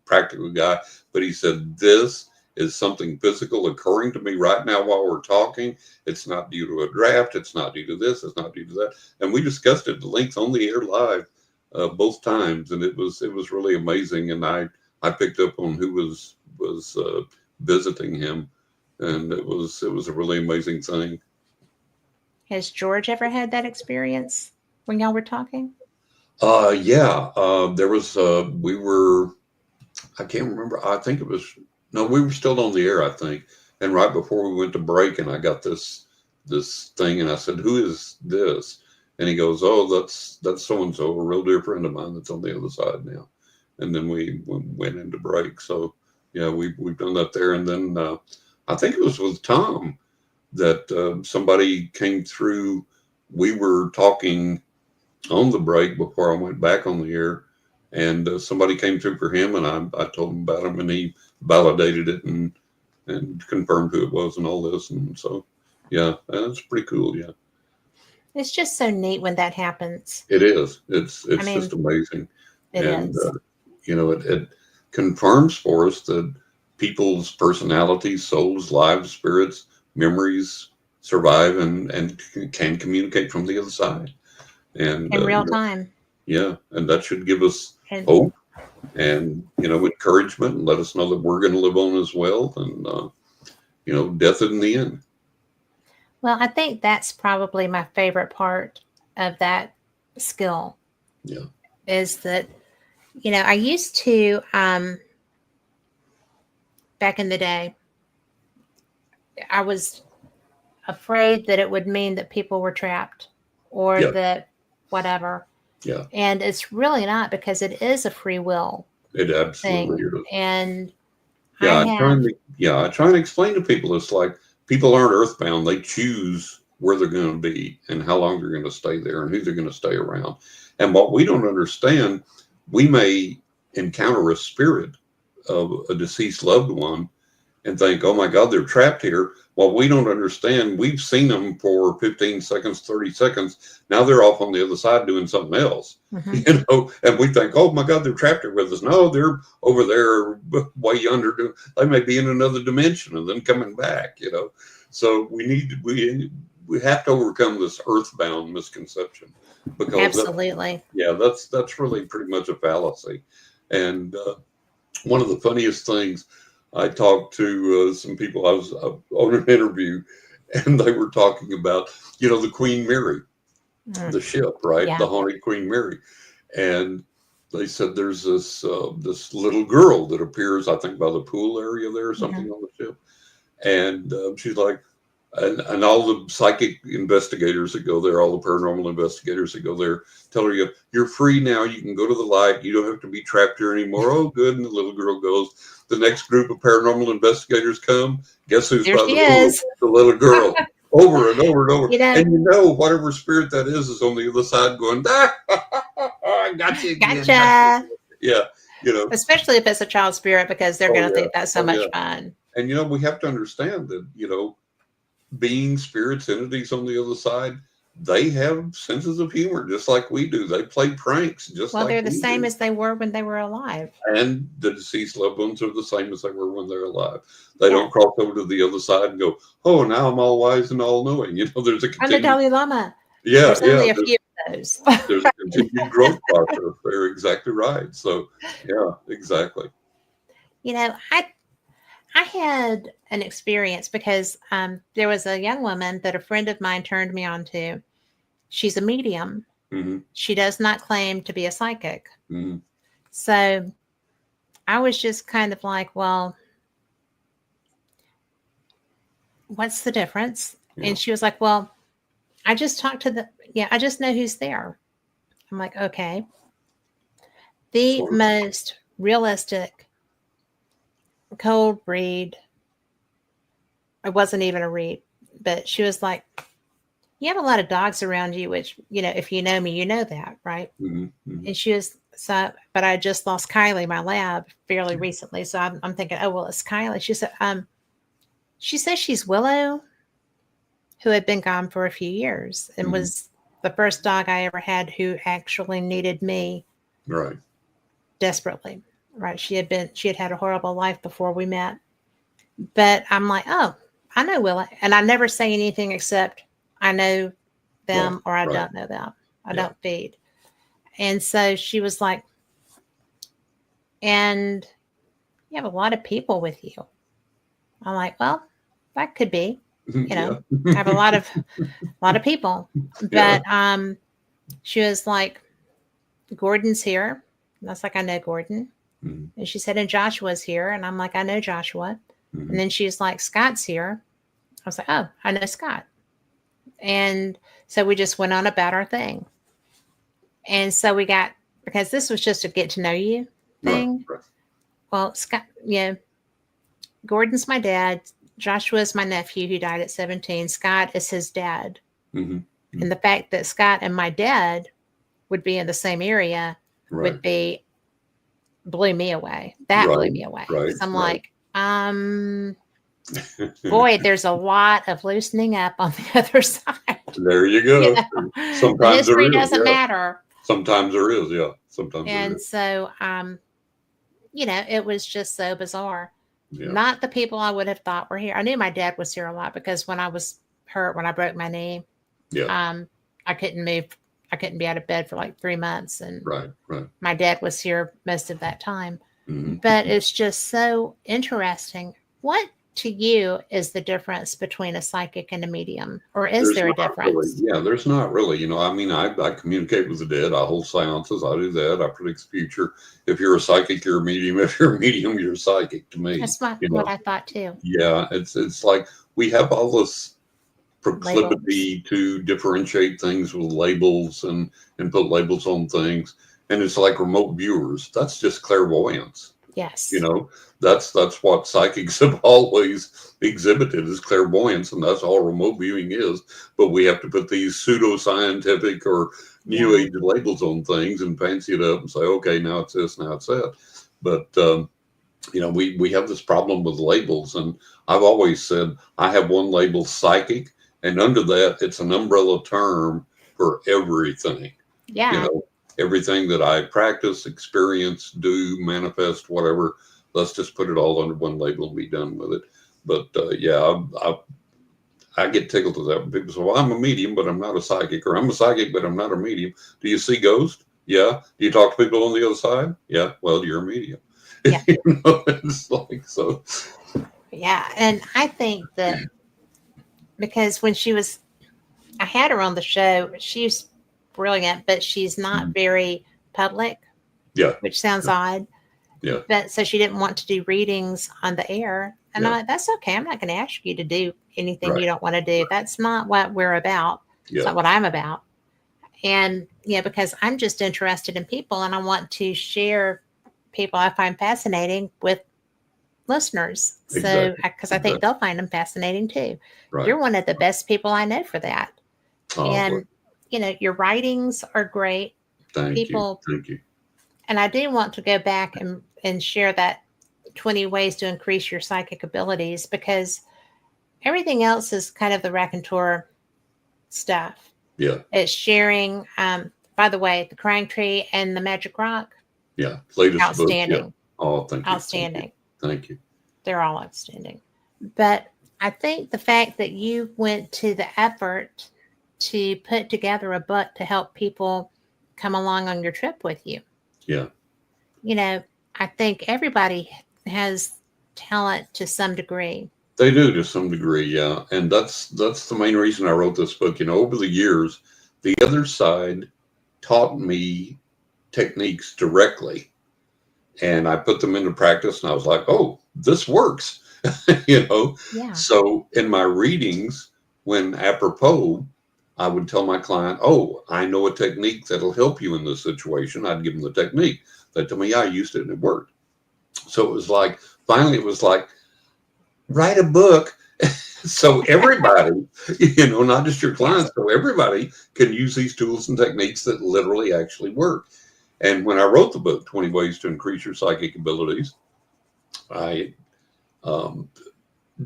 practical guy." But he said, "This is something physical occurring to me right now while we're talking. It's not due to a draft. It's not due to this. It's not due to that." And we discussed it at length on the air live both times, and it was really amazing. And I picked up on who was visiting him, and it was a really amazing thing. Has George ever had that experience when y'all were talking? Yeah. There was we were I can't remember. I think it was no, we were still on the air, I think. And right before we went to break, and I got this thing, and I said, "Who is this?" And he goes, "Oh, that's so and so, a real dear friend of mine that's on the other side now." And then we went into break. So yeah, we've done that there. And then I think it was with Tom that somebody came through. We were talking on the break before I went back on the air, and somebody came through for him, and I told him about him, and he validated it and confirmed who it was and all this, and so yeah, that's pretty cool. Yeah, It's just so neat when that happens. it is. I It's just mean, amazing, it and is. it confirms for us that people's personalities, souls, lives, spirits, memories survive and can communicate from the other side, and In real time. yeah, and that should give us And hope and encouragement, and let us know that we're going to live on as well, and death in the end. well, I think that's probably my favorite part of that skill Yeah, is that, I used to, back in the day, I was afraid that it would mean that people were trapped or yeah, that whatever. Yeah. And it's really not, because it is a free will It absolutely thing. is. And I Yeah, have, I try and explain to people, it's like people aren't earthbound. They choose where they're going to be and how long they're going to stay there and who they're going to stay around. And what we don't understand, we may encounter a spirit of a deceased loved one and think, oh my God, they're trapped here. Well, we don't understand. We've seen them for 15 seconds, 30 seconds. Now they're off on the other side doing something else, and we think, oh my God, they're trapped here with us. No, they're over there way yonder. They may be in another dimension and then coming back, So we have to overcome this earthbound misconception, because absolutely. that's really pretty much a fallacy. And one of the funniest things, I talked to some people. I was on an interview, and they were talking about, the Queen Mary, the ship, right? Yeah. The haunted Queen Mary. And they said there's this little girl that appears, I think, by the pool area there or something on the ship. And she's like, and all the psychic investigators that go there, all the paranormal investigators that go there, tell her, you're free now. You can go to the light. You don't have to be trapped here anymore. Oh, good. And the little girl goes. The next group of paranormal investigators come. Guess who's There by she the pool? is. The little girl. Over and over and over. You know, And whatever spirit that is on the other side going, I got you again. gotcha. Yeah. Especially if it's a child spirit, because they're going to think that's so much fun. And, we have to understand that, beings, spirits, entities on the other side, they have senses of humor just like we do. They play pranks just like we do. Well, they're the same as they were when they were alive. And the deceased loved ones are the same as they were when they're alive. They don't cross over to the other side and go, oh, now I'm all wise and all knowing. There's a I'm the Dalai Lama. Yeah, there's only a few of those. There's a continued growth process. They're exactly right. So, yeah, exactly. I had an experience because there was a young woman that a friend of mine turned me on to. She's a medium. Mm-hmm. She does not claim to be a psychic. Mm-hmm. So I was just kind of like, well, what's the difference? Yeah. And she was like, well, I just talked to I just know who's there. I'm like, okay. The most realistic cold read. It wasn't even a read, but she was like, you have a lot of dogs around you, which, if you know me, you know that, right? Mm-hmm. Mm-hmm. And she was, but I just lost Kylie, my lab, fairly recently. So I'm thinking, oh, well, it's Kylie. She says she's Willow, who had been gone for a few years and was the first dog I ever had who actually needed me. Right. Desperately. Right. She had had a horrible life before we met. But I'm like, oh, I know Willow. And I never say anything except I know them or I don't know them. I don't feed. And so she was like, and you have a lot of people with you. I'm like, well, that could be, I have a lot of people. But she was like, Gordon's here. And I was like, I know Gordon. Mm-hmm. And she said, and Joshua's here. And I'm like, I know Joshua. Mm-hmm. And then she's like, Scott's here. I was like, oh, I know Scott. And so we just went on about our thing. And so we got, because this was just a get to know you thing. Right. Well, Scott, Gordon's my dad. Joshua's my nephew who died at 17. Scott is his dad. Mm-hmm. Mm-hmm. And the fact that Scott and my dad would be in the same area blew me away. That blew me away. Right. I'm like, boy, there's a lot of loosening up on the other side. There you go. Sometimes history doesn't matter. Sometimes there is, Sometimes and so, it was just so bizarre. Yeah. Not the people I would have thought were here. I knew my dad was here a lot because when I was hurt, when I broke my knee, I couldn't move. I couldn't be out of bed for like 3 months. And my dad was here most of that time. Mm-hmm. But it's just so interesting. What to you is the difference between a psychic and a medium? Or is there a difference? Really, there's not really. I communicate with the dead. I hold seances. I do that. I predict the future. If you're a psychic, you're a medium. If you're a medium, you're a psychic to me. That's what I thought too. Yeah, it's like we have all this Labels. proclivity to differentiate things with labels and put labels on things. And it's like remote viewers. That's just clairvoyance. You Yes. know, that's what psychics have always exhibited is clairvoyance, and that's all remote viewing is. But we have to put these pseudoscientific or new Yeah. age labels on things and fancy it up and say, okay, now it's this, now it's that. But you know, we have this problem with labels, and I've always said I have one label, psychic, and under that it's an umbrella term for everything. You Yeah. know, everything that I practice, experience, do, manifest, whatever. Let's just put it all under one label and be done with it. But yeah, I get tickled to that when people say, well, I'm a medium, but I'm not a psychic, or I'm a psychic, but I'm not a medium. Do you see ghosts? Yeah. Do you talk to people on the other side? Yeah. Well, you're a medium. Yeah. You know, it's like so. Yeah. And I think that because when I had her on the show, she's brilliant, but she's not very public, Yeah. which sounds odd. Yeah. But so she didn't want to do readings on the air. And I'm Yeah. like, that's okay. I'm not going to ask you to do anything Right. you don't want to do. That's not what we're about. It's Yeah. not what I'm about. And yeah, because I'm just interested in people and I want to share people I find fascinating with listeners. So, Exactly. because I think they'll find them fascinating too. Right. You're one of the best people I know for that. Oh, And, well, you know, your writings are great. thank you. People, Thank you. and I do want to go back and share that 20 ways to increase your psychic abilities because everything else is kind of the raconteur stuff. Yeah. It's sharing. By the way, the crying tree and the magic rock. Yeah. Latest Outstanding. book. Yeah. Oh, thank you. Outstanding. Thank you. They're all outstanding. But I think the fact that you went to the effort to put together a book to help people come along on your trip with you. Yeah. You know, I think everybody has talent to some degree. They do to some degree, yeah. And that's the main reason I wrote this book. You know, over the years, the other side taught me techniques directly. And I put them into practice and I was like, oh, this works. You know. Yeah. So in my readings, when apropos, I would tell my client, oh, I know a technique that'll help you in this situation. I'd give them the technique. They told me, yeah, I used it and it worked. So it was like, finally, it was like, write a book. So everybody, you know, not just your clients, so everybody can use these tools and techniques that literally actually work. And when I wrote the book, 20 Ways to Increase Your Psychic Abilities, I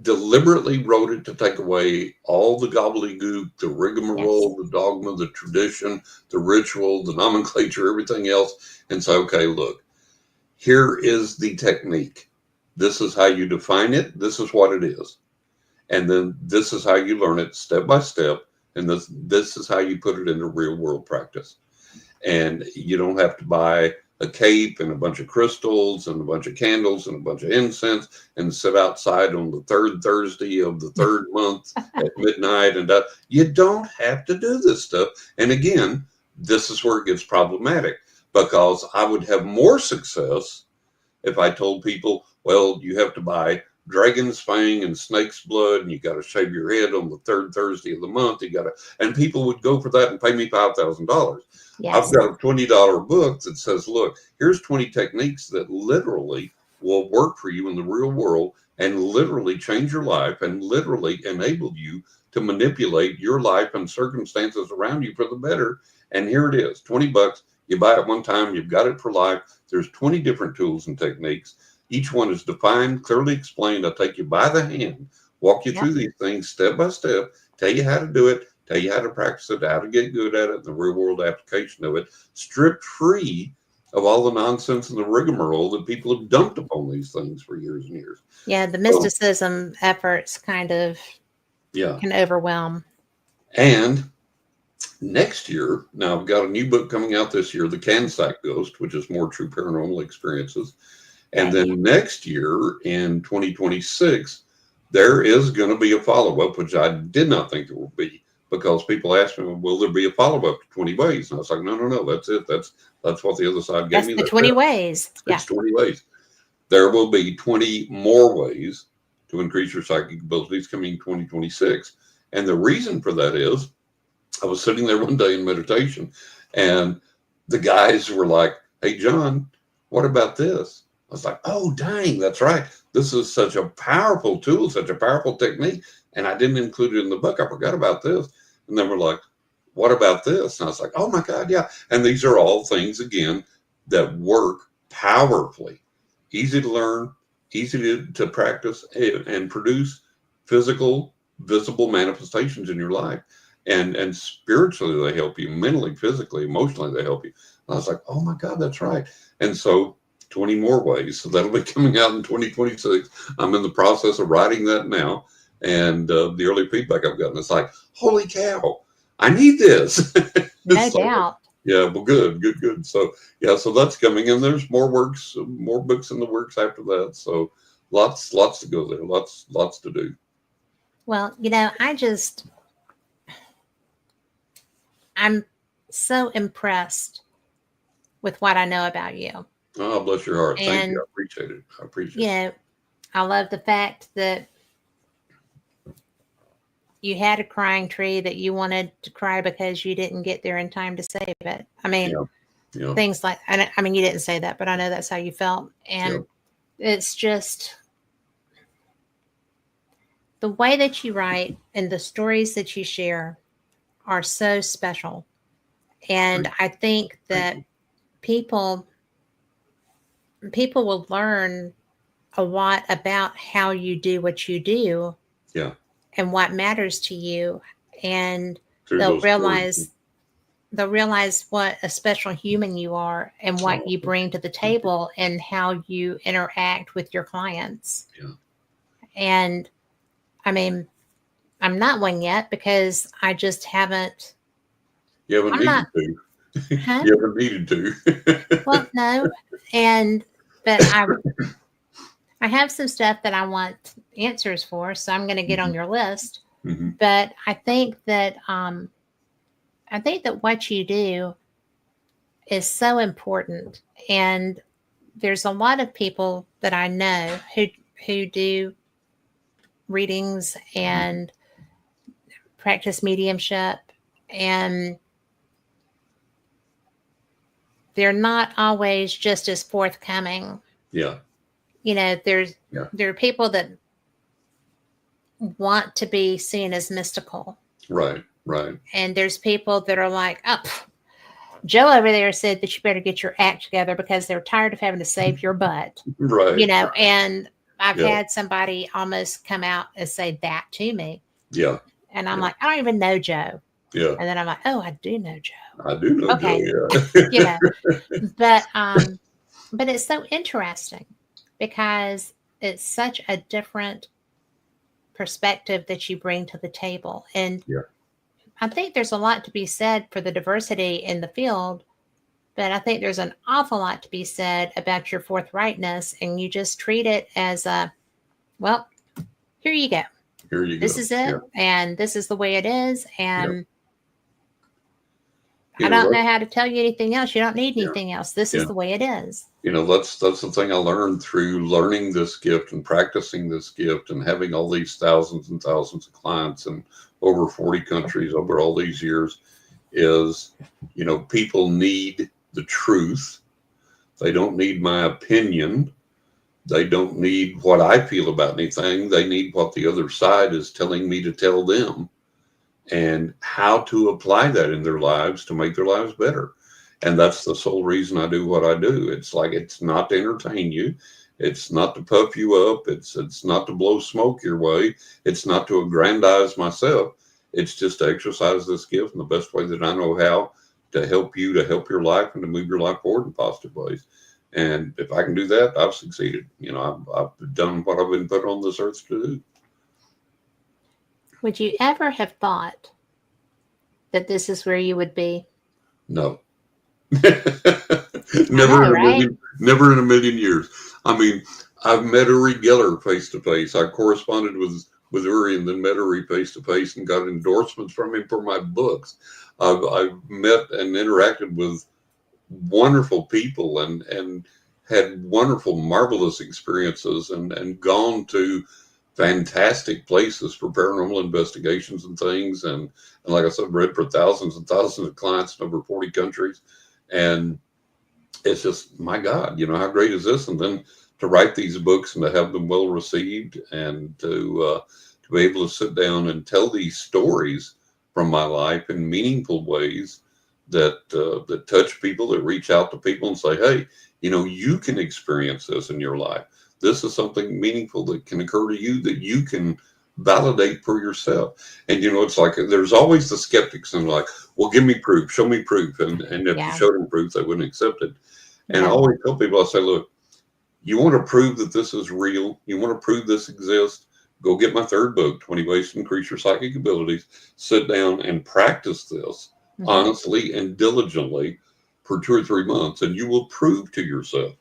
deliberately wrote it to take away all the gobbledygook, the rigmarole, the dogma, the tradition, the ritual, the nomenclature, everything else, and say, okay, look, here is the technique. This is how you define it. This is what it is. And then this is how you learn it step by step. And this is how you put it into real world practice. And you don't have to buy a cape and a bunch of crystals and a bunch of candles and a bunch of incense and sit outside on the third Thursday of the third month at midnight. And you don't have to do this stuff. And again, this is where it gets problematic because I would have more success if I told people, well, you have to buy dragon's fang and snake's blood, and you got to shave your head on the third Thursday of the month. And people would go for that and pay me $5,000. Yes. I've got a $20 book that says, look, here's 20 techniques that literally will work for you in the real world and literally change your life and literally enable you to manipulate your life and circumstances around you for the better. And here it is, $20. You buy it one time, you've got it for life. There's 20 different tools and techniques. Each one is defined, clearly explained. I'll take you by the hand, walk you through these things step by step, tell you how to do it, tell you how to practice it, how to get good at it, the real world application of it, stripped free of all the nonsense and the rigmarole that people have dumped upon these things for years and years. Yeah, the mysticism efforts kind of can overwhelm. And next year, now I've got a new book coming out this year, The Cansack Ghost, which is more true paranormal experiences. And then next year in 2026, there is going to be a follow-up, which I did not think there would be, because people asked me, will there be a follow-up to 20 Ways? And I was like, no, that's it. That's what the other side gave me. That's the 20 ways. It's 20 ways. There will be 20 more ways to increase your psychic abilities coming in 2026. And the reason for that is I was sitting there one day in meditation, and the guys were like, "Hey, John, what about this?" I was like, "Oh, dang, that's right. This is such a powerful tool, such a powerful technique. And I didn't include it in the book. I forgot about this." And then we're like, "What about this?" And I was like, "Oh my God, yeah." And these are all things, again, that work powerfully. Easy to learn, easy to practice, and produce physical, visible manifestations in your life. And spiritually, they help you. Mentally, physically, emotionally, they help you. And I was like, "Oh my God, that's right." And so 20 more ways. So that'll be coming out in 2026. I'm in the process of writing that now. And the early feedback I've gotten is like, "Holy cow, I need this." No So, doubt. yeah, well, good. So, yeah, so that's coming. And there's more works, more books in the works after that. So lots to go there. Lots to do. Well, I'm so impressed with what I know about you. Oh, bless your heart. Thank you. And, I appreciate it. I appreciate it. I love the fact that you had a crying tree that you wanted to cry because you didn't get there in time to save it. I mean, Yeah. things like, I mean, you didn't say that, but I know that's how you felt. And Yeah. it's just the way that you write and the stories that you share are so special. And I think that people will learn a lot about how you do what you do Yeah. and what matters to you, and Through they'll those stories. realize what a special human you are and what you bring to the table and how you interact with your clients. Yeah. And I mean, I'm not one yet because I just haven't. You haven't I'm needed not. to. Huh? You haven't needed to. Well, no. But I have some stuff that I want answers for, so I'm going to get on your list. Mm-hmm. But I think that what you do is so important, and there's a lot of people that I know who do readings and practice mediumship, and they're not always just as forthcoming. Yeah. There are people that want to be seen as mystical. Right. And there's people that are like, "Oh, Joe over there said that you better get your act together because they're tired of having to save your butt." Right. And I've had somebody almost come out and say that to me. Yeah. And I'm like, "I don't even know Joe." Yeah. And then I'm like, "Oh, I do know Joe." I do know Okay. Joe, yeah. But it's so interesting because it's such a different perspective that you bring to the table. And I think there's a lot to be said for the diversity in the field, but I think there's an awful lot to be said about your forthrightness, and you just treat it as well, here you go. Here you go. This is it, and this is the way it is, and I don't know how to tell you anything else. You don't need anything else. This is the way it is. That's the thing I learned through learning this gift and practicing this gift and having all these thousands and thousands of clients in over 40 countries over all these years is, people need the truth. They don't need my opinion. They don't need what I feel about anything. They need what the other side is telling me to tell them, and how to apply that in their lives to make their lives better. And that's the sole reason I do what I do. It's like, it's not to entertain you. It's not to puff you up. It's not to blow smoke your way. It's not to aggrandize myself. It's just to exercise this gift in the best way that I know how to help you, to help your life, and to move your life forward in positive ways. And if I can do that, I've succeeded. I've done what I've been put on this earth to do. Would you ever have thought that this is where you would be? No. Never in a million years. I mean, I've met Uri Geller face to face. I corresponded with Uri and then met Uri face to face and got endorsements from him for my books. I've met and interacted with wonderful people and had wonderful, marvelous experiences and gone to fantastic places for paranormal investigations and things. And like I said, read for thousands and thousands of clients in over 40 countries. And it's just, my God, how great is this? And then to write these books and to have them well received, and to be able to sit down and tell these stories from my life in meaningful ways that touch people, that reach out to people and say, hey, you can experience this in your life. This is something meaningful that can occur to you, that you can validate for yourself. And it's like there's always the skeptics, and like, well, give me proof, show me proof. And if you Yeah. showed them proof, they wouldn't accept it. And I No. always tell people, I say, look, you want to prove that this is real, you want to prove this exists, go get my third book, 20 Ways to Increase Your Psychic Abilities. Sit down and practice this honestly and diligently for 2 or 3 months, and you will prove to yourself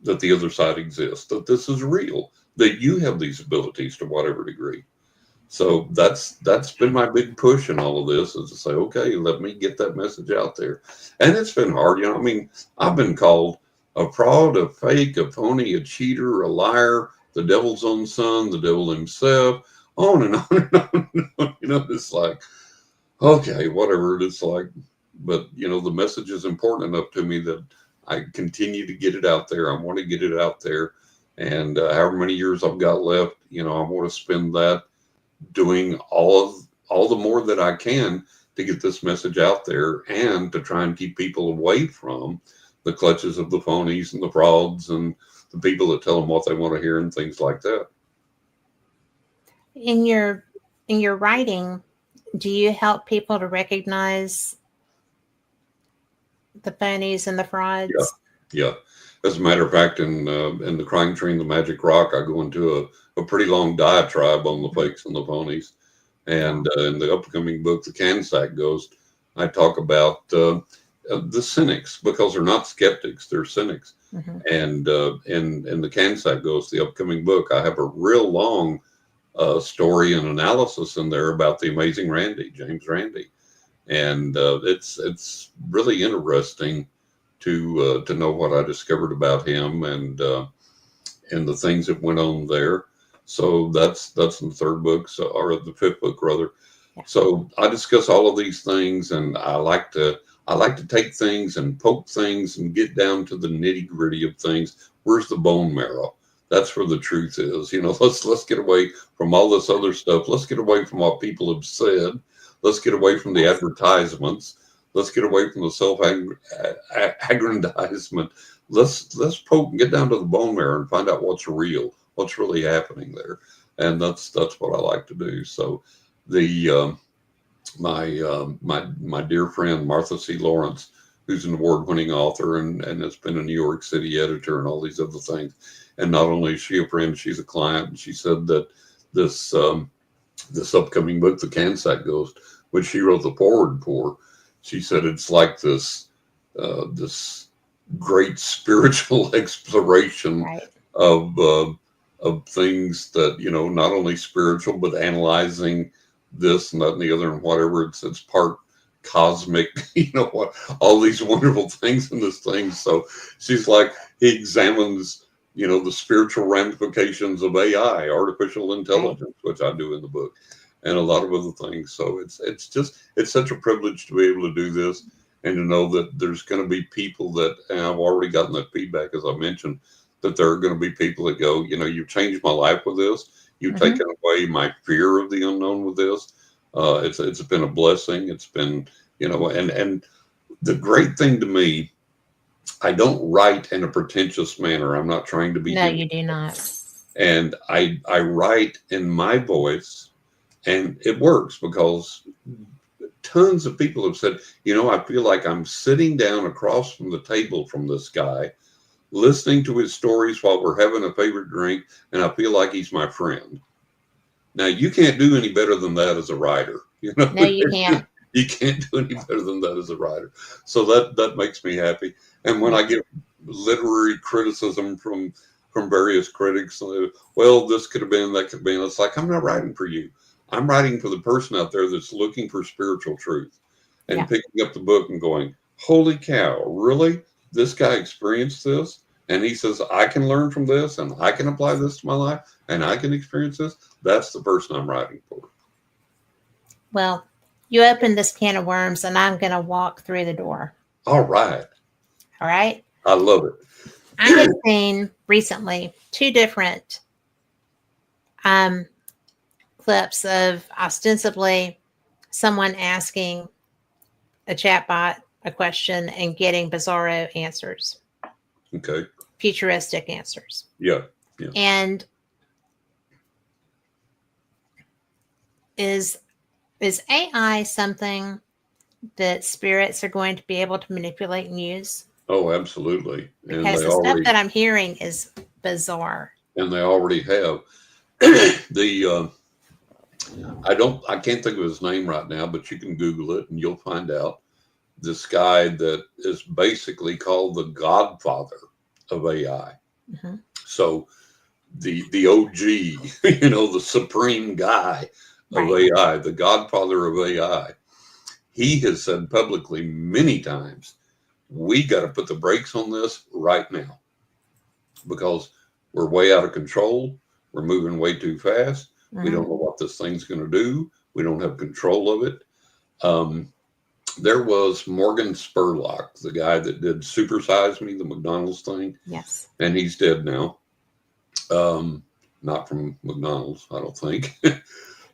that the other side exists, that this is real, that you have these abilities to whatever degree. So that's been my big push in all of this, is to say, okay, let me get that message out there. And it's been hard. I mean, I've been called a fraud, a fake, a phony, a cheater, a liar, the devil's own son, the devil himself, on and on and on and on. It's like, okay, whatever it is like. But, the message is important enough to me that I continue to get it out there. I want to get it out there. And however many years I've got left, I want to spend that doing all the more that I can to get this message out there, and to try and keep people away from the clutches of the phonies and the frauds and the people that tell them what they want to hear and things like that. In your writing, do you help people to recognize the phonies and the frauds? Yeah. As a matter of fact, in the Crime Train, the Magic Rock, I go into a pretty long diatribe on the fakes and the phonies. And in the upcoming book, The Cansack Ghost, I talk about the cynics, because they're not skeptics, they're cynics. And in The Cansack Ghost, the upcoming book, I have a real long story and analysis in there about the amazing James Randi. And it's really interesting to know what I discovered about him, and the things that went on there. So that's in the third book, or the fifth book rather. Yeah. So I discuss all of these things, and I like to take things and poke things and get down to the nitty gritty of things. Where's the bone marrow? That's where the truth is. Let's get away from all this other stuff. Let's get away from what people have said. Let's get away from the advertisements. Let's get away from the self-aggrandizement. Let's poke and get down to the bone marrow and find out what's real, what's really happening there. And that's what I like to do. So my dear friend Martha C. Lawrence, who's an award-winning author and has been a New York City editor and all these other things. And not only is she a friend, she's a client. And she said that this upcoming book, The Cansack Ghost, which she wrote the foreword for, she said it's like this great spiritual exploration of things that, not only spiritual, but analyzing this and that and the other and whatever. It's part cosmic, what, all these wonderful things in this thing. So she's like, he examines, the spiritual ramifications of AI, artificial intelligence, which I do in the book, and a lot of other things. So it's such a privilege to be able to do this, and to know that there's going to be people that, and I've already gotten that feedback, as I mentioned, that there are going to be people that go, you've changed my life with this. You've taken away my fear of the unknown with this. It's been a blessing. It's been, and the great thing to me, I don't write in a pretentious manner. I'm not trying to be. No, you do not. And I write in my voice, and it works, because tons of people have said, I feel like I'm sitting down across from the table from this guy, listening to his stories while we're having a favorite drink, and I feel like he's my friend. Now, you can't do any better than that as a writer. No, you can't. You can't do any better than that as a writer. So that makes me happy. And when I get literary criticism from various critics, well, this could have been, that could have been, it's like, I'm not writing for you. I'm writing for the person out there that's looking for spiritual truth, and picking up the book and going, holy cow, really? This guy experienced this, and he says, I can learn from this and I can apply this to my life and I can experience this, that's the person I'm writing for. Well, you opened this can of worms and I'm going to walk through the door. All right. All right. I love it. I have seen recently 2 different clips of ostensibly someone asking a chatbot a question and getting bizarro answers. Okay. Futuristic answers. Yeah. And is AI something that spirits are going to be able to manipulate and use? Oh, absolutely. Because the stuff that I'm hearing is bizarre. And they already have. I can't think of his name right now, but you can Google it and you'll find out. This guy that is basically called the godfather of AI. Mm-hmm. So the OG, the supreme guy of AI, the godfather of AI, he has said publicly many times, we got to put the brakes on this right now because we're way out of control. We're moving way too fast. Mm-hmm. We don't know what this thing's going to do. We don't have control of it. There was Morgan Spurlock, the guy that did Super Size Me, the McDonald's thing. Yes. And he's dead now. Not from McDonald's, I don't think.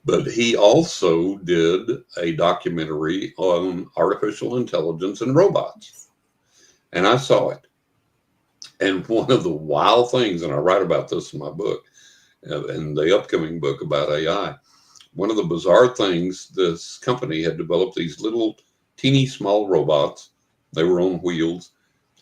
But he also did a documentary on artificial intelligence and robots. And I saw it. And one of the wild things, and I write about this in my book, in the upcoming book about AI, one of the bizarre things, this company had developed these little teeny small robots. They were on wheels,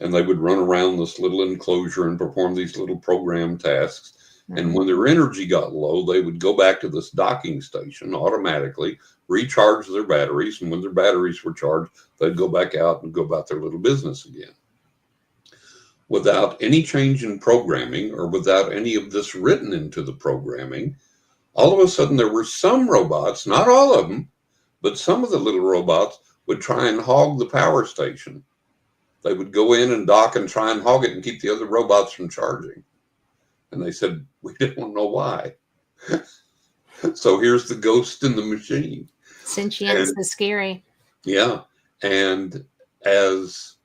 and they would run around this little enclosure and perform these little program tasks. Mm-hmm. And when their energy got low, they would go back to this docking station automatically, recharge their batteries. And when their batteries were charged, they'd go back out and go about their little business again. Without any change in programming or without any of this written into the programming, all of a sudden there were some robots, not all of them, but some of the little robots would try and hog the power station. They would go in and dock and try and hog it and keep the other robots from charging. And they said, we don't know why. So here's the ghost in the machine. Sentience is scary. Yeah. And as,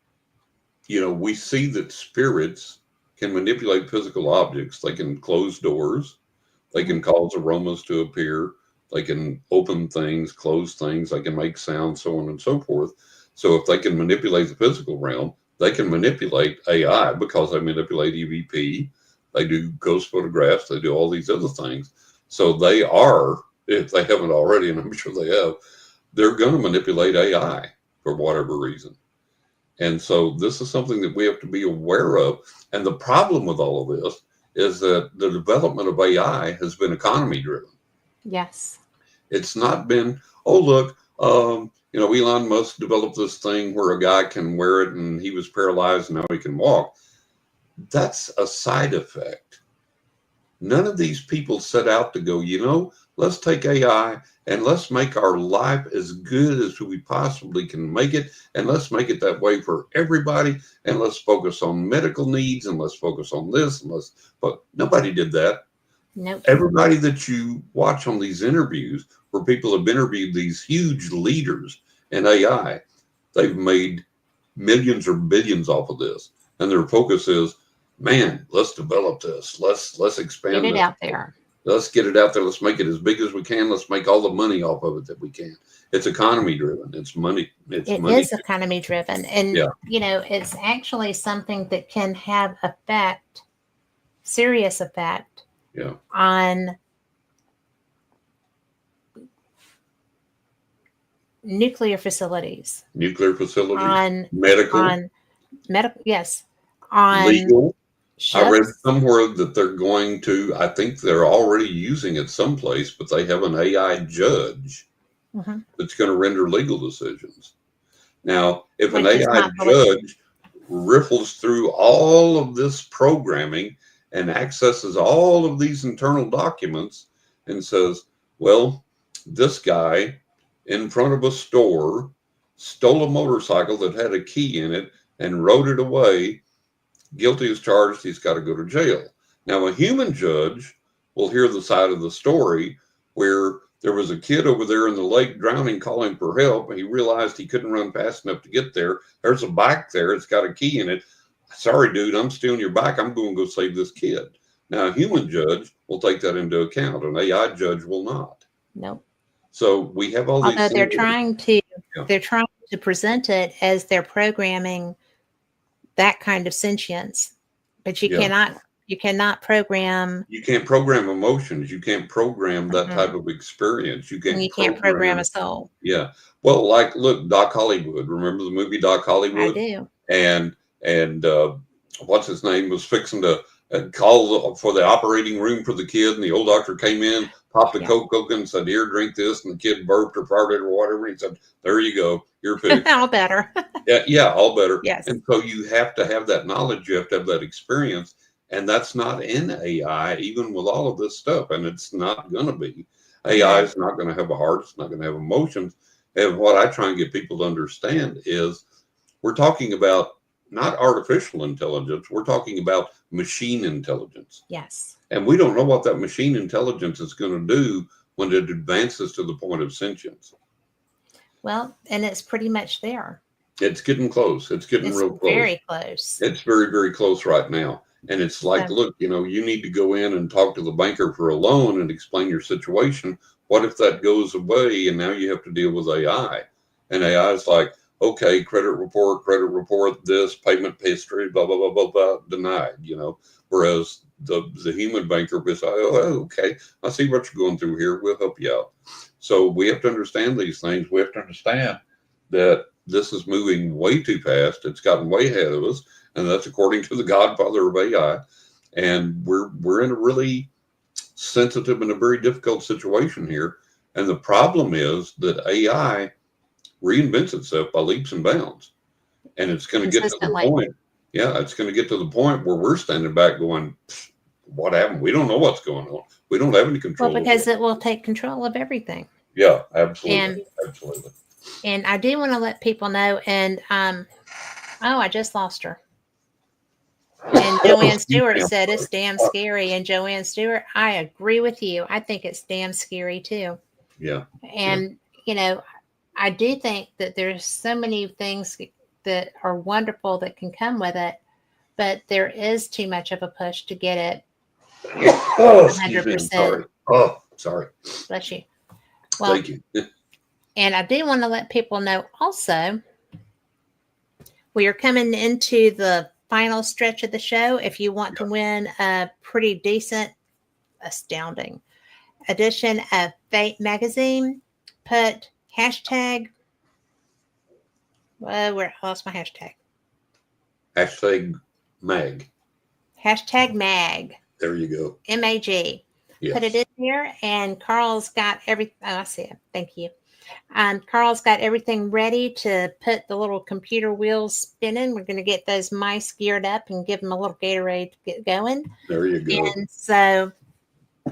we see that spirits can manipulate physical objects. They can close doors. They can cause aromas to appear. They can open things, close things. They can make sounds, so on and so forth. So if they can manipulate the physical realm, they can manipulate AI because they manipulate EVP. They do ghost photographs. They do all these other things. So they are, if they haven't already, and I'm sure they have, they're going to manipulate AI for whatever reason. And so this is something that we have to be aware of. And the problem with all of this is that the development of AI has been economy driven. Yes. It's not been, oh, look, Elon Musk developed this thing where a guy can wear it and he was paralyzed and now he can walk. That's a side effect. None of these people set out to go, let's take AI and let's make our life as good as we possibly can make it. And let's make it that way for everybody. And let's focus on medical needs and let's focus on this. But nobody did that. Nope. Everybody that you watch on these interviews where people have interviewed these huge leaders in AI, they've made millions or billions off of this. And their focus is, man, let's develop this. Let's expand it out there. Let's get it out there. Let's make it as big as we can. Let's make all the money off of it that we can. It's economy driven. It's money. It is economy driven. And, it's actually something that can have serious effect on nuclear facilities. On medical, yes. On legal. Ships. I read somewhere that they're going to, I think they're already using it someplace, but they have an AI judge that's going to render legal decisions. Now, if an AI judge riffles through all of this programming and accesses all of these internal documents and says, well, this guy in front of a store stole a motorcycle that had a key in it and rode it away guilty as charged, he's got to go to jail. Now, a human judge will hear the side of the story where there was a kid over there in the lake drowning, calling for help, and he realized he couldn't run fast enough to get there. There's a bike there. It's got a key in it. Sorry, dude, I'm stealing your bike. I'm going to go save this kid. Now, a human judge will take that into account. An AI judge will not. Nope. So we have all these Although they're things. trying to present it as they're programming that kind of sentience, but you cannot program. You can't program emotions. You can't program that type of experience. You can't program a soul. Yeah. Well, like, look, Doc Hollywood. Remember the movie Doc Hollywood? I do. And what's his name was fixing to call for the operating room for the kid, and the old doctor came in, popped a Coke open, and said, "Here, drink this," and the kid burped or farted or whatever. And he said, "There you go, you're fixed." All better. Yeah, all better. Yes. And so you have to have that knowledge. You have to have that experience. And that's not in AI, even with all of this stuff. And it's not going to be. AI is not going to have a heart. It's not going to have emotions. And what I try and get people to understand is we're talking about not artificial intelligence. We're talking about machine intelligence. Yes. And we don't know what that machine intelligence is going to do when it advances to the point of sentience. Well, and it's pretty much there. It's getting close. It's getting real close. Very close. It's very, very close right now. And it's like, look, you need to go in and talk to the banker for a loan and explain your situation. What if that goes away and now you have to deal with AI? And AI is like, okay, credit report, this, payment history, blah, blah, blah, blah, blah, denied, Whereas the human banker will say, oh, okay, I see what you're going through here. We'll help you out. So we have to understand these things. We have to understand that this is moving way too fast. It's gotten way ahead of us. And that's according to the godfather of AI. And we're in a really sensitive and a very difficult situation here. And the problem is that AI reinvents itself by leaps and bounds. And it's going to get to the point. Yeah, it's going to get to the point where we're standing back going, what happened? We don't know what's going on. We don't have any control. Well, because it will take control of everything. Yeah, absolutely. Absolutely. And I do want to let people know, and I just lost her. And Joanne Stewart said it's damn scary. And Joanne Stewart, I agree with you. I think it's damn scary too. Yeah. And, I do think that there's so many things that are wonderful that can come with it, but there is too much of a push to get it 100%. Sorry. Oh, sorry. Bless you. Well, thank you. And I do want to let people know also, we are coming into the final stretch of the show. If you want to win a pretty decent, astounding edition of Fate magazine, put hashtag. Where I lost my hashtag. Hashtag mag. Hashtag mag. There you go. MAG. Yes. Put it in there, and Carl's got everything. Oh, I see it. Thank you. Carl's got everything ready to put the little computer wheels spinning. We're going to get those mice geared up and give them a little Gatorade to get going. There you go. And so,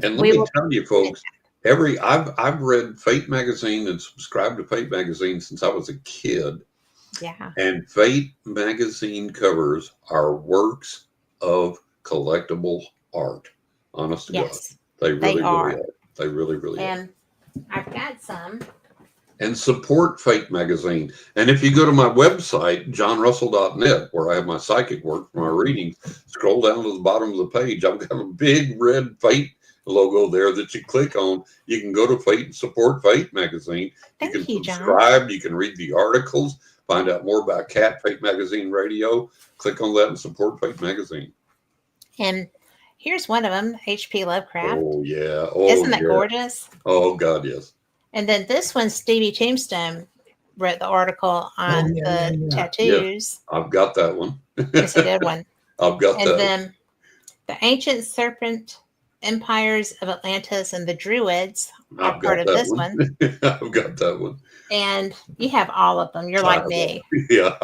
and let me tell you, folks, I've read Fate magazine and subscribed to Fate magazine since I was a kid. Yeah. And Fate magazine covers are works of collectible art. Honest to God, they really are. They really, really are. And I've got some. And support Fate magazine. And if you go to my website, johnrussell.net, where I have my psychic work for my readings, scroll down to the bottom of the page. I've got a big red Fate logo there that you click on. You can go to Fate and support Fate magazine. Thank you can subscribe. John. You can read the articles, find out more about Kat, Fate magazine radio. Click on that and support Fate magazine. And here's one of them, H.P. Lovecraft. Oh, yeah. Isn't that gorgeous? Oh, God, yes. And then this one, Stevie Tombstone wrote the article on the tattoos. Yeah. I've got that one. It's a good one. I've got that. And then the Ancient Serpent Empires of Atlantis and the Druids are part of this one. I've got that one. And you have all of them. You're like me. Yeah.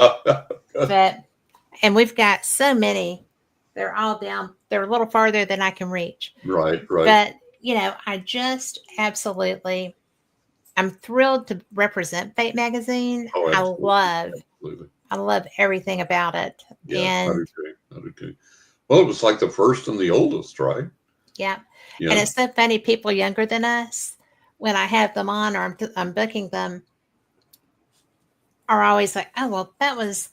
And we've got so many. They're all down. They're a little farther than I can reach. Right. But, I just absolutely... I'm thrilled to represent Fate magazine. Oh, I love everything about it. Yeah, and I do too. Well, it was like the first and the oldest, right? Yeah. Yeah. And it's so funny, people younger than us, when I have them on or I'm booking them, are always like, oh, well, that was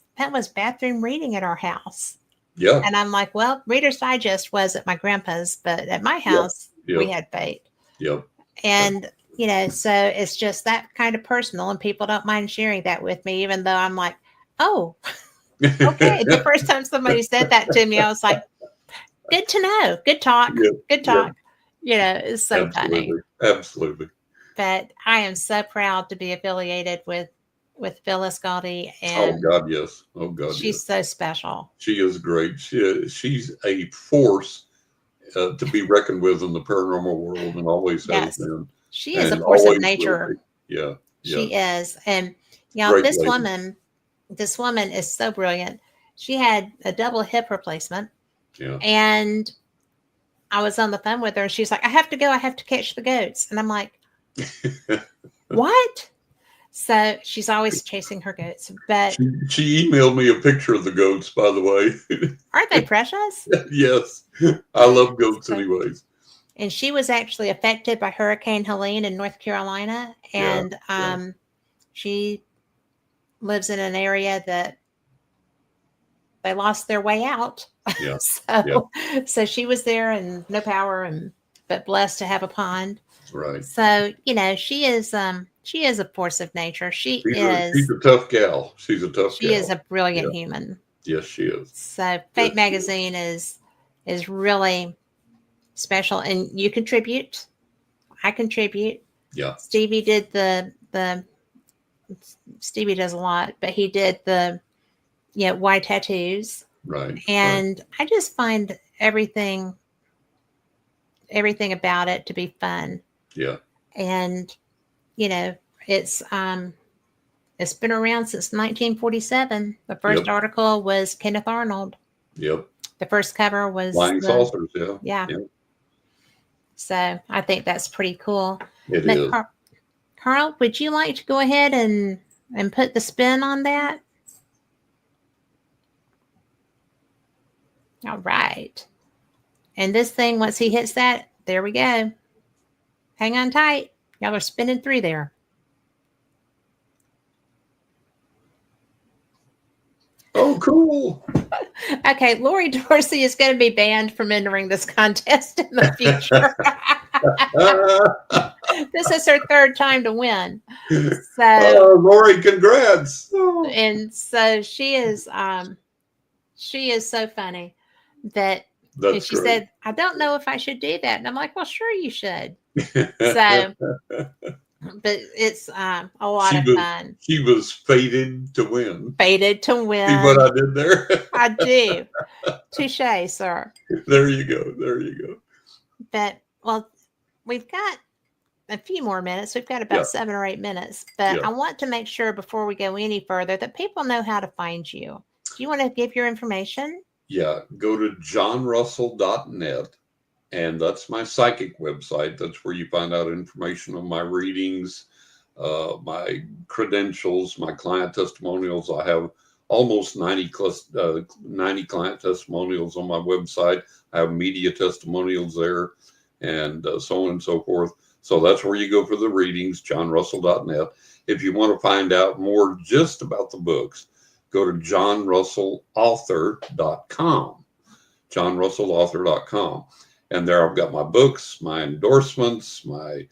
bathroom reading at our house. Yeah. And I'm like, well, Reader's Digest was at my grandpa's, but at my house, we had Fate. Yep. And, you know, so it's just that kind of personal, and people don't mind sharing that with me, even though I'm like, oh, okay. The first time somebody said that to me, I was like, good to know. Good talk. Yeah. Good talk. You know, it's so funny. Absolutely. But I am so proud to be affiliated with Phyllis Galdi, Oh and God, yes. Oh God, she's so special. She is great. She's a force to be reckoned with in the paranormal world, and always has been. She is a And force of always will nature. be. Yeah. She is. And you know, Great this lady. woman is so brilliant. She had a double hip replacement. Yeah. And I was on the phone with her, and she's like, I have to go. I have to catch the goats. And I'm like, what? So she's always chasing her goats. But she emailed me a picture of the goats, by the way. aren't they precious? Yes. I love goats anyways. And she was actually affected by Hurricane Helene in North Carolina. And she lives in an area that they lost their way out. Yeah. So she was there, and no power, but blessed to have a pond. Right. So, you know, she is a force of nature. She's a tough gal. She's a tough gal. She is a brilliant human. Yes, she is. So Fate Magazine is really special, and you contribute. I contribute. Yeah. Stevie did Stevie does a lot, but he did the why tattoos. Right. And I just find everything about it to be fun. Yeah. And you know, it's been around since 1947. The first article was Kenneth Arnold. Yep. The first cover was Flying Saucers. Yeah. So I think that's pretty cool. It is. Carl, would you like to go ahead and put the spin on that? All right. And this thing, once he hits that, there we go. Hang on tight. Y'all are spinning through there. Oh, cool. Okay, Lori Dorsey is going to be banned from entering this contest in the future. This is her third time to win. So, Lori, congrats. And so she is so funny that she said, I don't know if I should do that. And I'm like, well, sure you should. So, but it's a lot of fun. She was fated to win. Fated to win. See what I did there? I do. Touché, sir. There you go. There you go. But, well, we've got a few more minutes. We've got about 7 or 8 minutes. But I want to make sure before we go any further that people know how to find you. Do you want to give your information? Yeah. Go to johnrussell.net. And that's my psychic website. That's where you find out information on my readings, my credentials, my client testimonials. I have almost 90 client testimonials on my website. I have media testimonials there, and so on and so forth. So that's where you go for the readings, johnrussell.net. If you want to find out more just about the books, go to johnrussellauthor.com, johnrussellauthor.com. And there I've got my books, my endorsements, my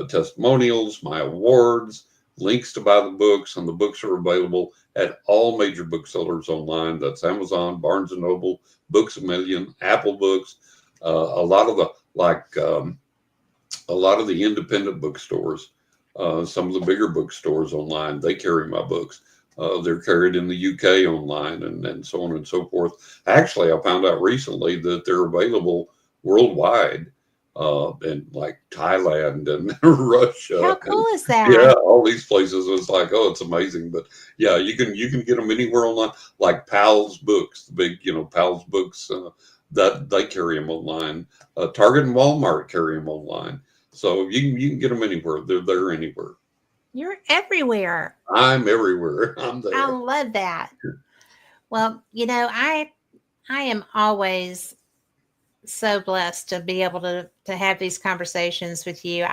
testimonials, my awards, links to buy the books, and the books are available at all major booksellers online. That's Amazon, Barnes & Noble, Books A Million, Apple Books, a lot of the independent bookstores, some of the bigger bookstores online, they carry my books. They're carried in the UK online, and so on and so forth. Actually, I found out recently that they're available worldwide, in like Thailand and Russia. How cool is that? Yeah, all these places. It's like, oh, it's amazing. But yeah, you can get them anywhere online, like Pal's Books, the big, Pal's Books, that they carry them online. Target and Walmart carry them online. So you can get them anywhere. They're anywhere. You're everywhere. I'm everywhere. I'm there. I love that. Well, I I am always so blessed to be able to have these conversations with you.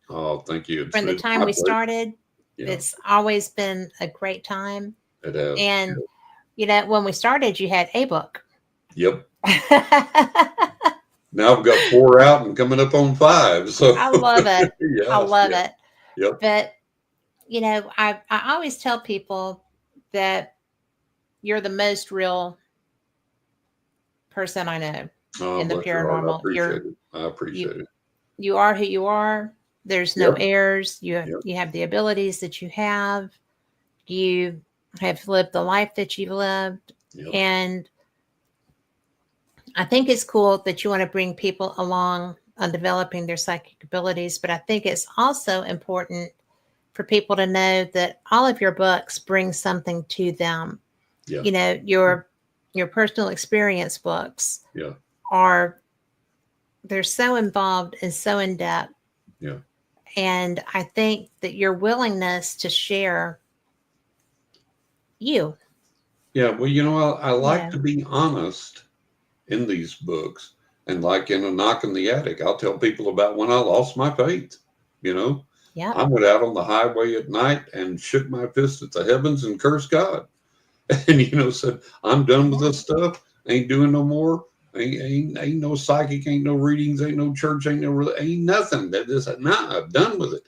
Oh, thank you. From the It's time my we pleasure. started, Yeah, it's always been a great time. it has. And when we started, you had a book. Yep. Now I've got 4 out and coming up on 5. So I love it. I yes, love yeah, it. yep. But I always tell people that you're the most real person I know Oh, in the bless your heart. I paranormal. appreciate it. I You appreciate it. you are who you are. There's no Yep. errors. Yep. You have the abilities that you have. You have lived the life that you've lived. Yep. And I think it's cool that you want to bring people along on developing their psychic abilities, but I think it's also important for people to know that all of your books bring something to them. Yeah. Your personal experience books Yeah. they're so involved and so in depth. Yeah. And I think that your willingness to share you, Yeah. Well, I you like know, to be honest in these books. And like in A Knock in the Attic, I'll tell people about when I lost my faith. You know, yep. I went out on the highway at night and shook my fist at the heavens and cursed God. And, said, I'm done with Yeah. this stuff. Ain't doing no more. Ain't no psychic, ain't no readings, ain't no church, ain't nothing. That is, nah, I'm done with it.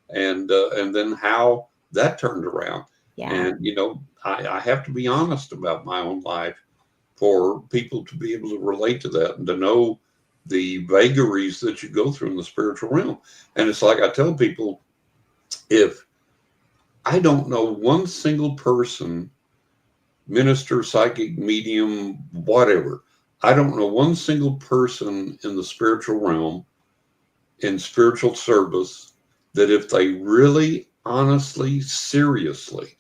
And then how that turned around. Yeah. And, I have to be honest about my own life for people to be able to relate to that and to know the vagaries that you go through in the spiritual realm. And it's like I tell people, if I don't know one single person, minister, psychic, medium, whatever, I don't know one single person in the spiritual realm, in spiritual service, that if they really, honestly, seriously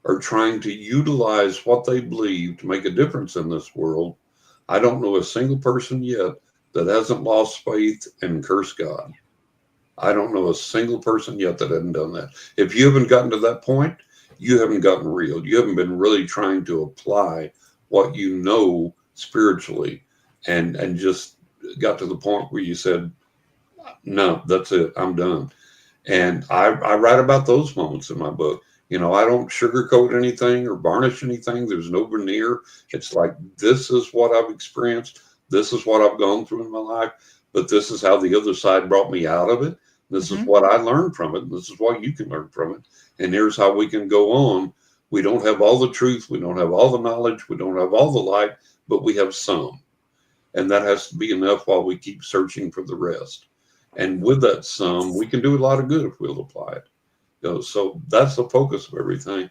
are trying to utilize what they believe to make a difference in this world, I don't know a single person yet that hasn't lost faith and cursed God. I don't know a single person yet that hasn't done that. If you haven't gotten to that point, you haven't gotten real. You haven't been really trying to apply what you know spiritually and just got to the point where you said, no, that's it. I'm done. And I write about those moments in my book. I don't sugarcoat anything or varnish anything. There's no veneer. It's like, this is what I've experienced. This is what I've gone through in my life. But this is how the other side brought me out of it. This is Mm-hmm. what I learned from it. And this is what you can learn from it. And here's how we can go on. We don't have all the truth. We don't have all the knowledge. We don't have all the light, but we have some. And that has to be enough while we keep searching for the rest. And with that some, we can do a lot of good if we'll apply it. So that's the focus of everything.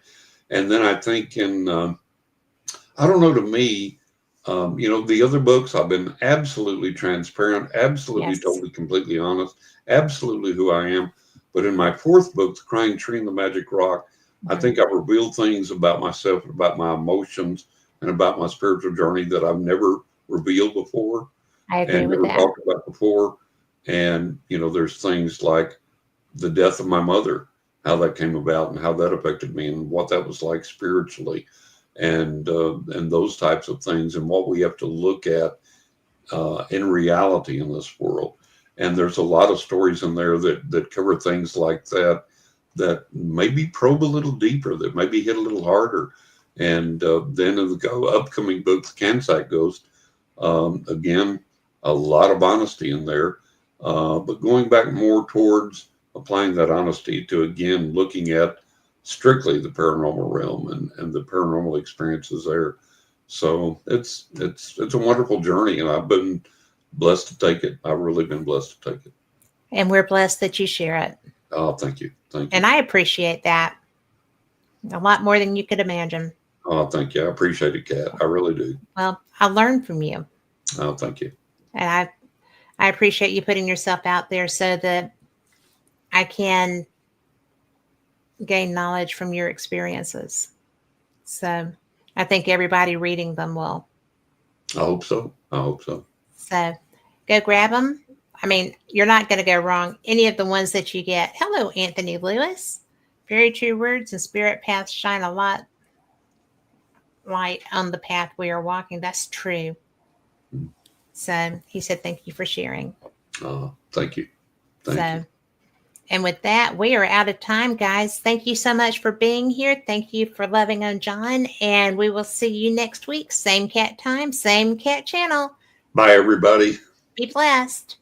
And then I think I don't know, to me, the other books, I've been absolutely transparent, absolutely, Yes. totally, completely honest, absolutely who I am. But in my 4th book, The Crying Tree and the Magic Rock, I think I've revealed things about myself, about my emotions, and about my spiritual journey that I've never revealed before I agree and with never that. talked about before. And, there's things like the death of my mother, how that came about and how that affected me and what that was like spiritually and those types of things and what we have to look at in reality in this world. And there's a lot of stories in there that cover things like that maybe probe a little deeper, that maybe hit a little harder. And then in the upcoming book, The Cansite Ghost, again, a lot of honesty in there, but going back more towards applying that honesty to, again, looking at strictly the paranormal realm and the paranormal experiences there. So it's a wonderful journey, and I've been blessed to take it. I've really been blessed to take it. And we're blessed that you share it. Oh, thank you. Thank you. And I appreciate that a lot more than you could imagine. Oh, thank you. I appreciate it, Kat. I really do. Well, I learned from you. Oh, thank you. And I appreciate you putting yourself out there so that I can gain knowledge from your experiences. So I think everybody reading them will. I hope so. I hope so. So go grab them. I mean, you're not going to go wrong. Any of the ones that you get. Hello, Anthony Lewis. Very true words and spirit paths shine a lot. light on the path we are walking. That's true. So he said, thank you for sharing. Thank you. Thank you. And with that, we are out of time, guys. Thank you so much for being here. Thank you for loving on John. And we will see you next week. Same cat time, same cat channel. Bye, everybody. Be blessed.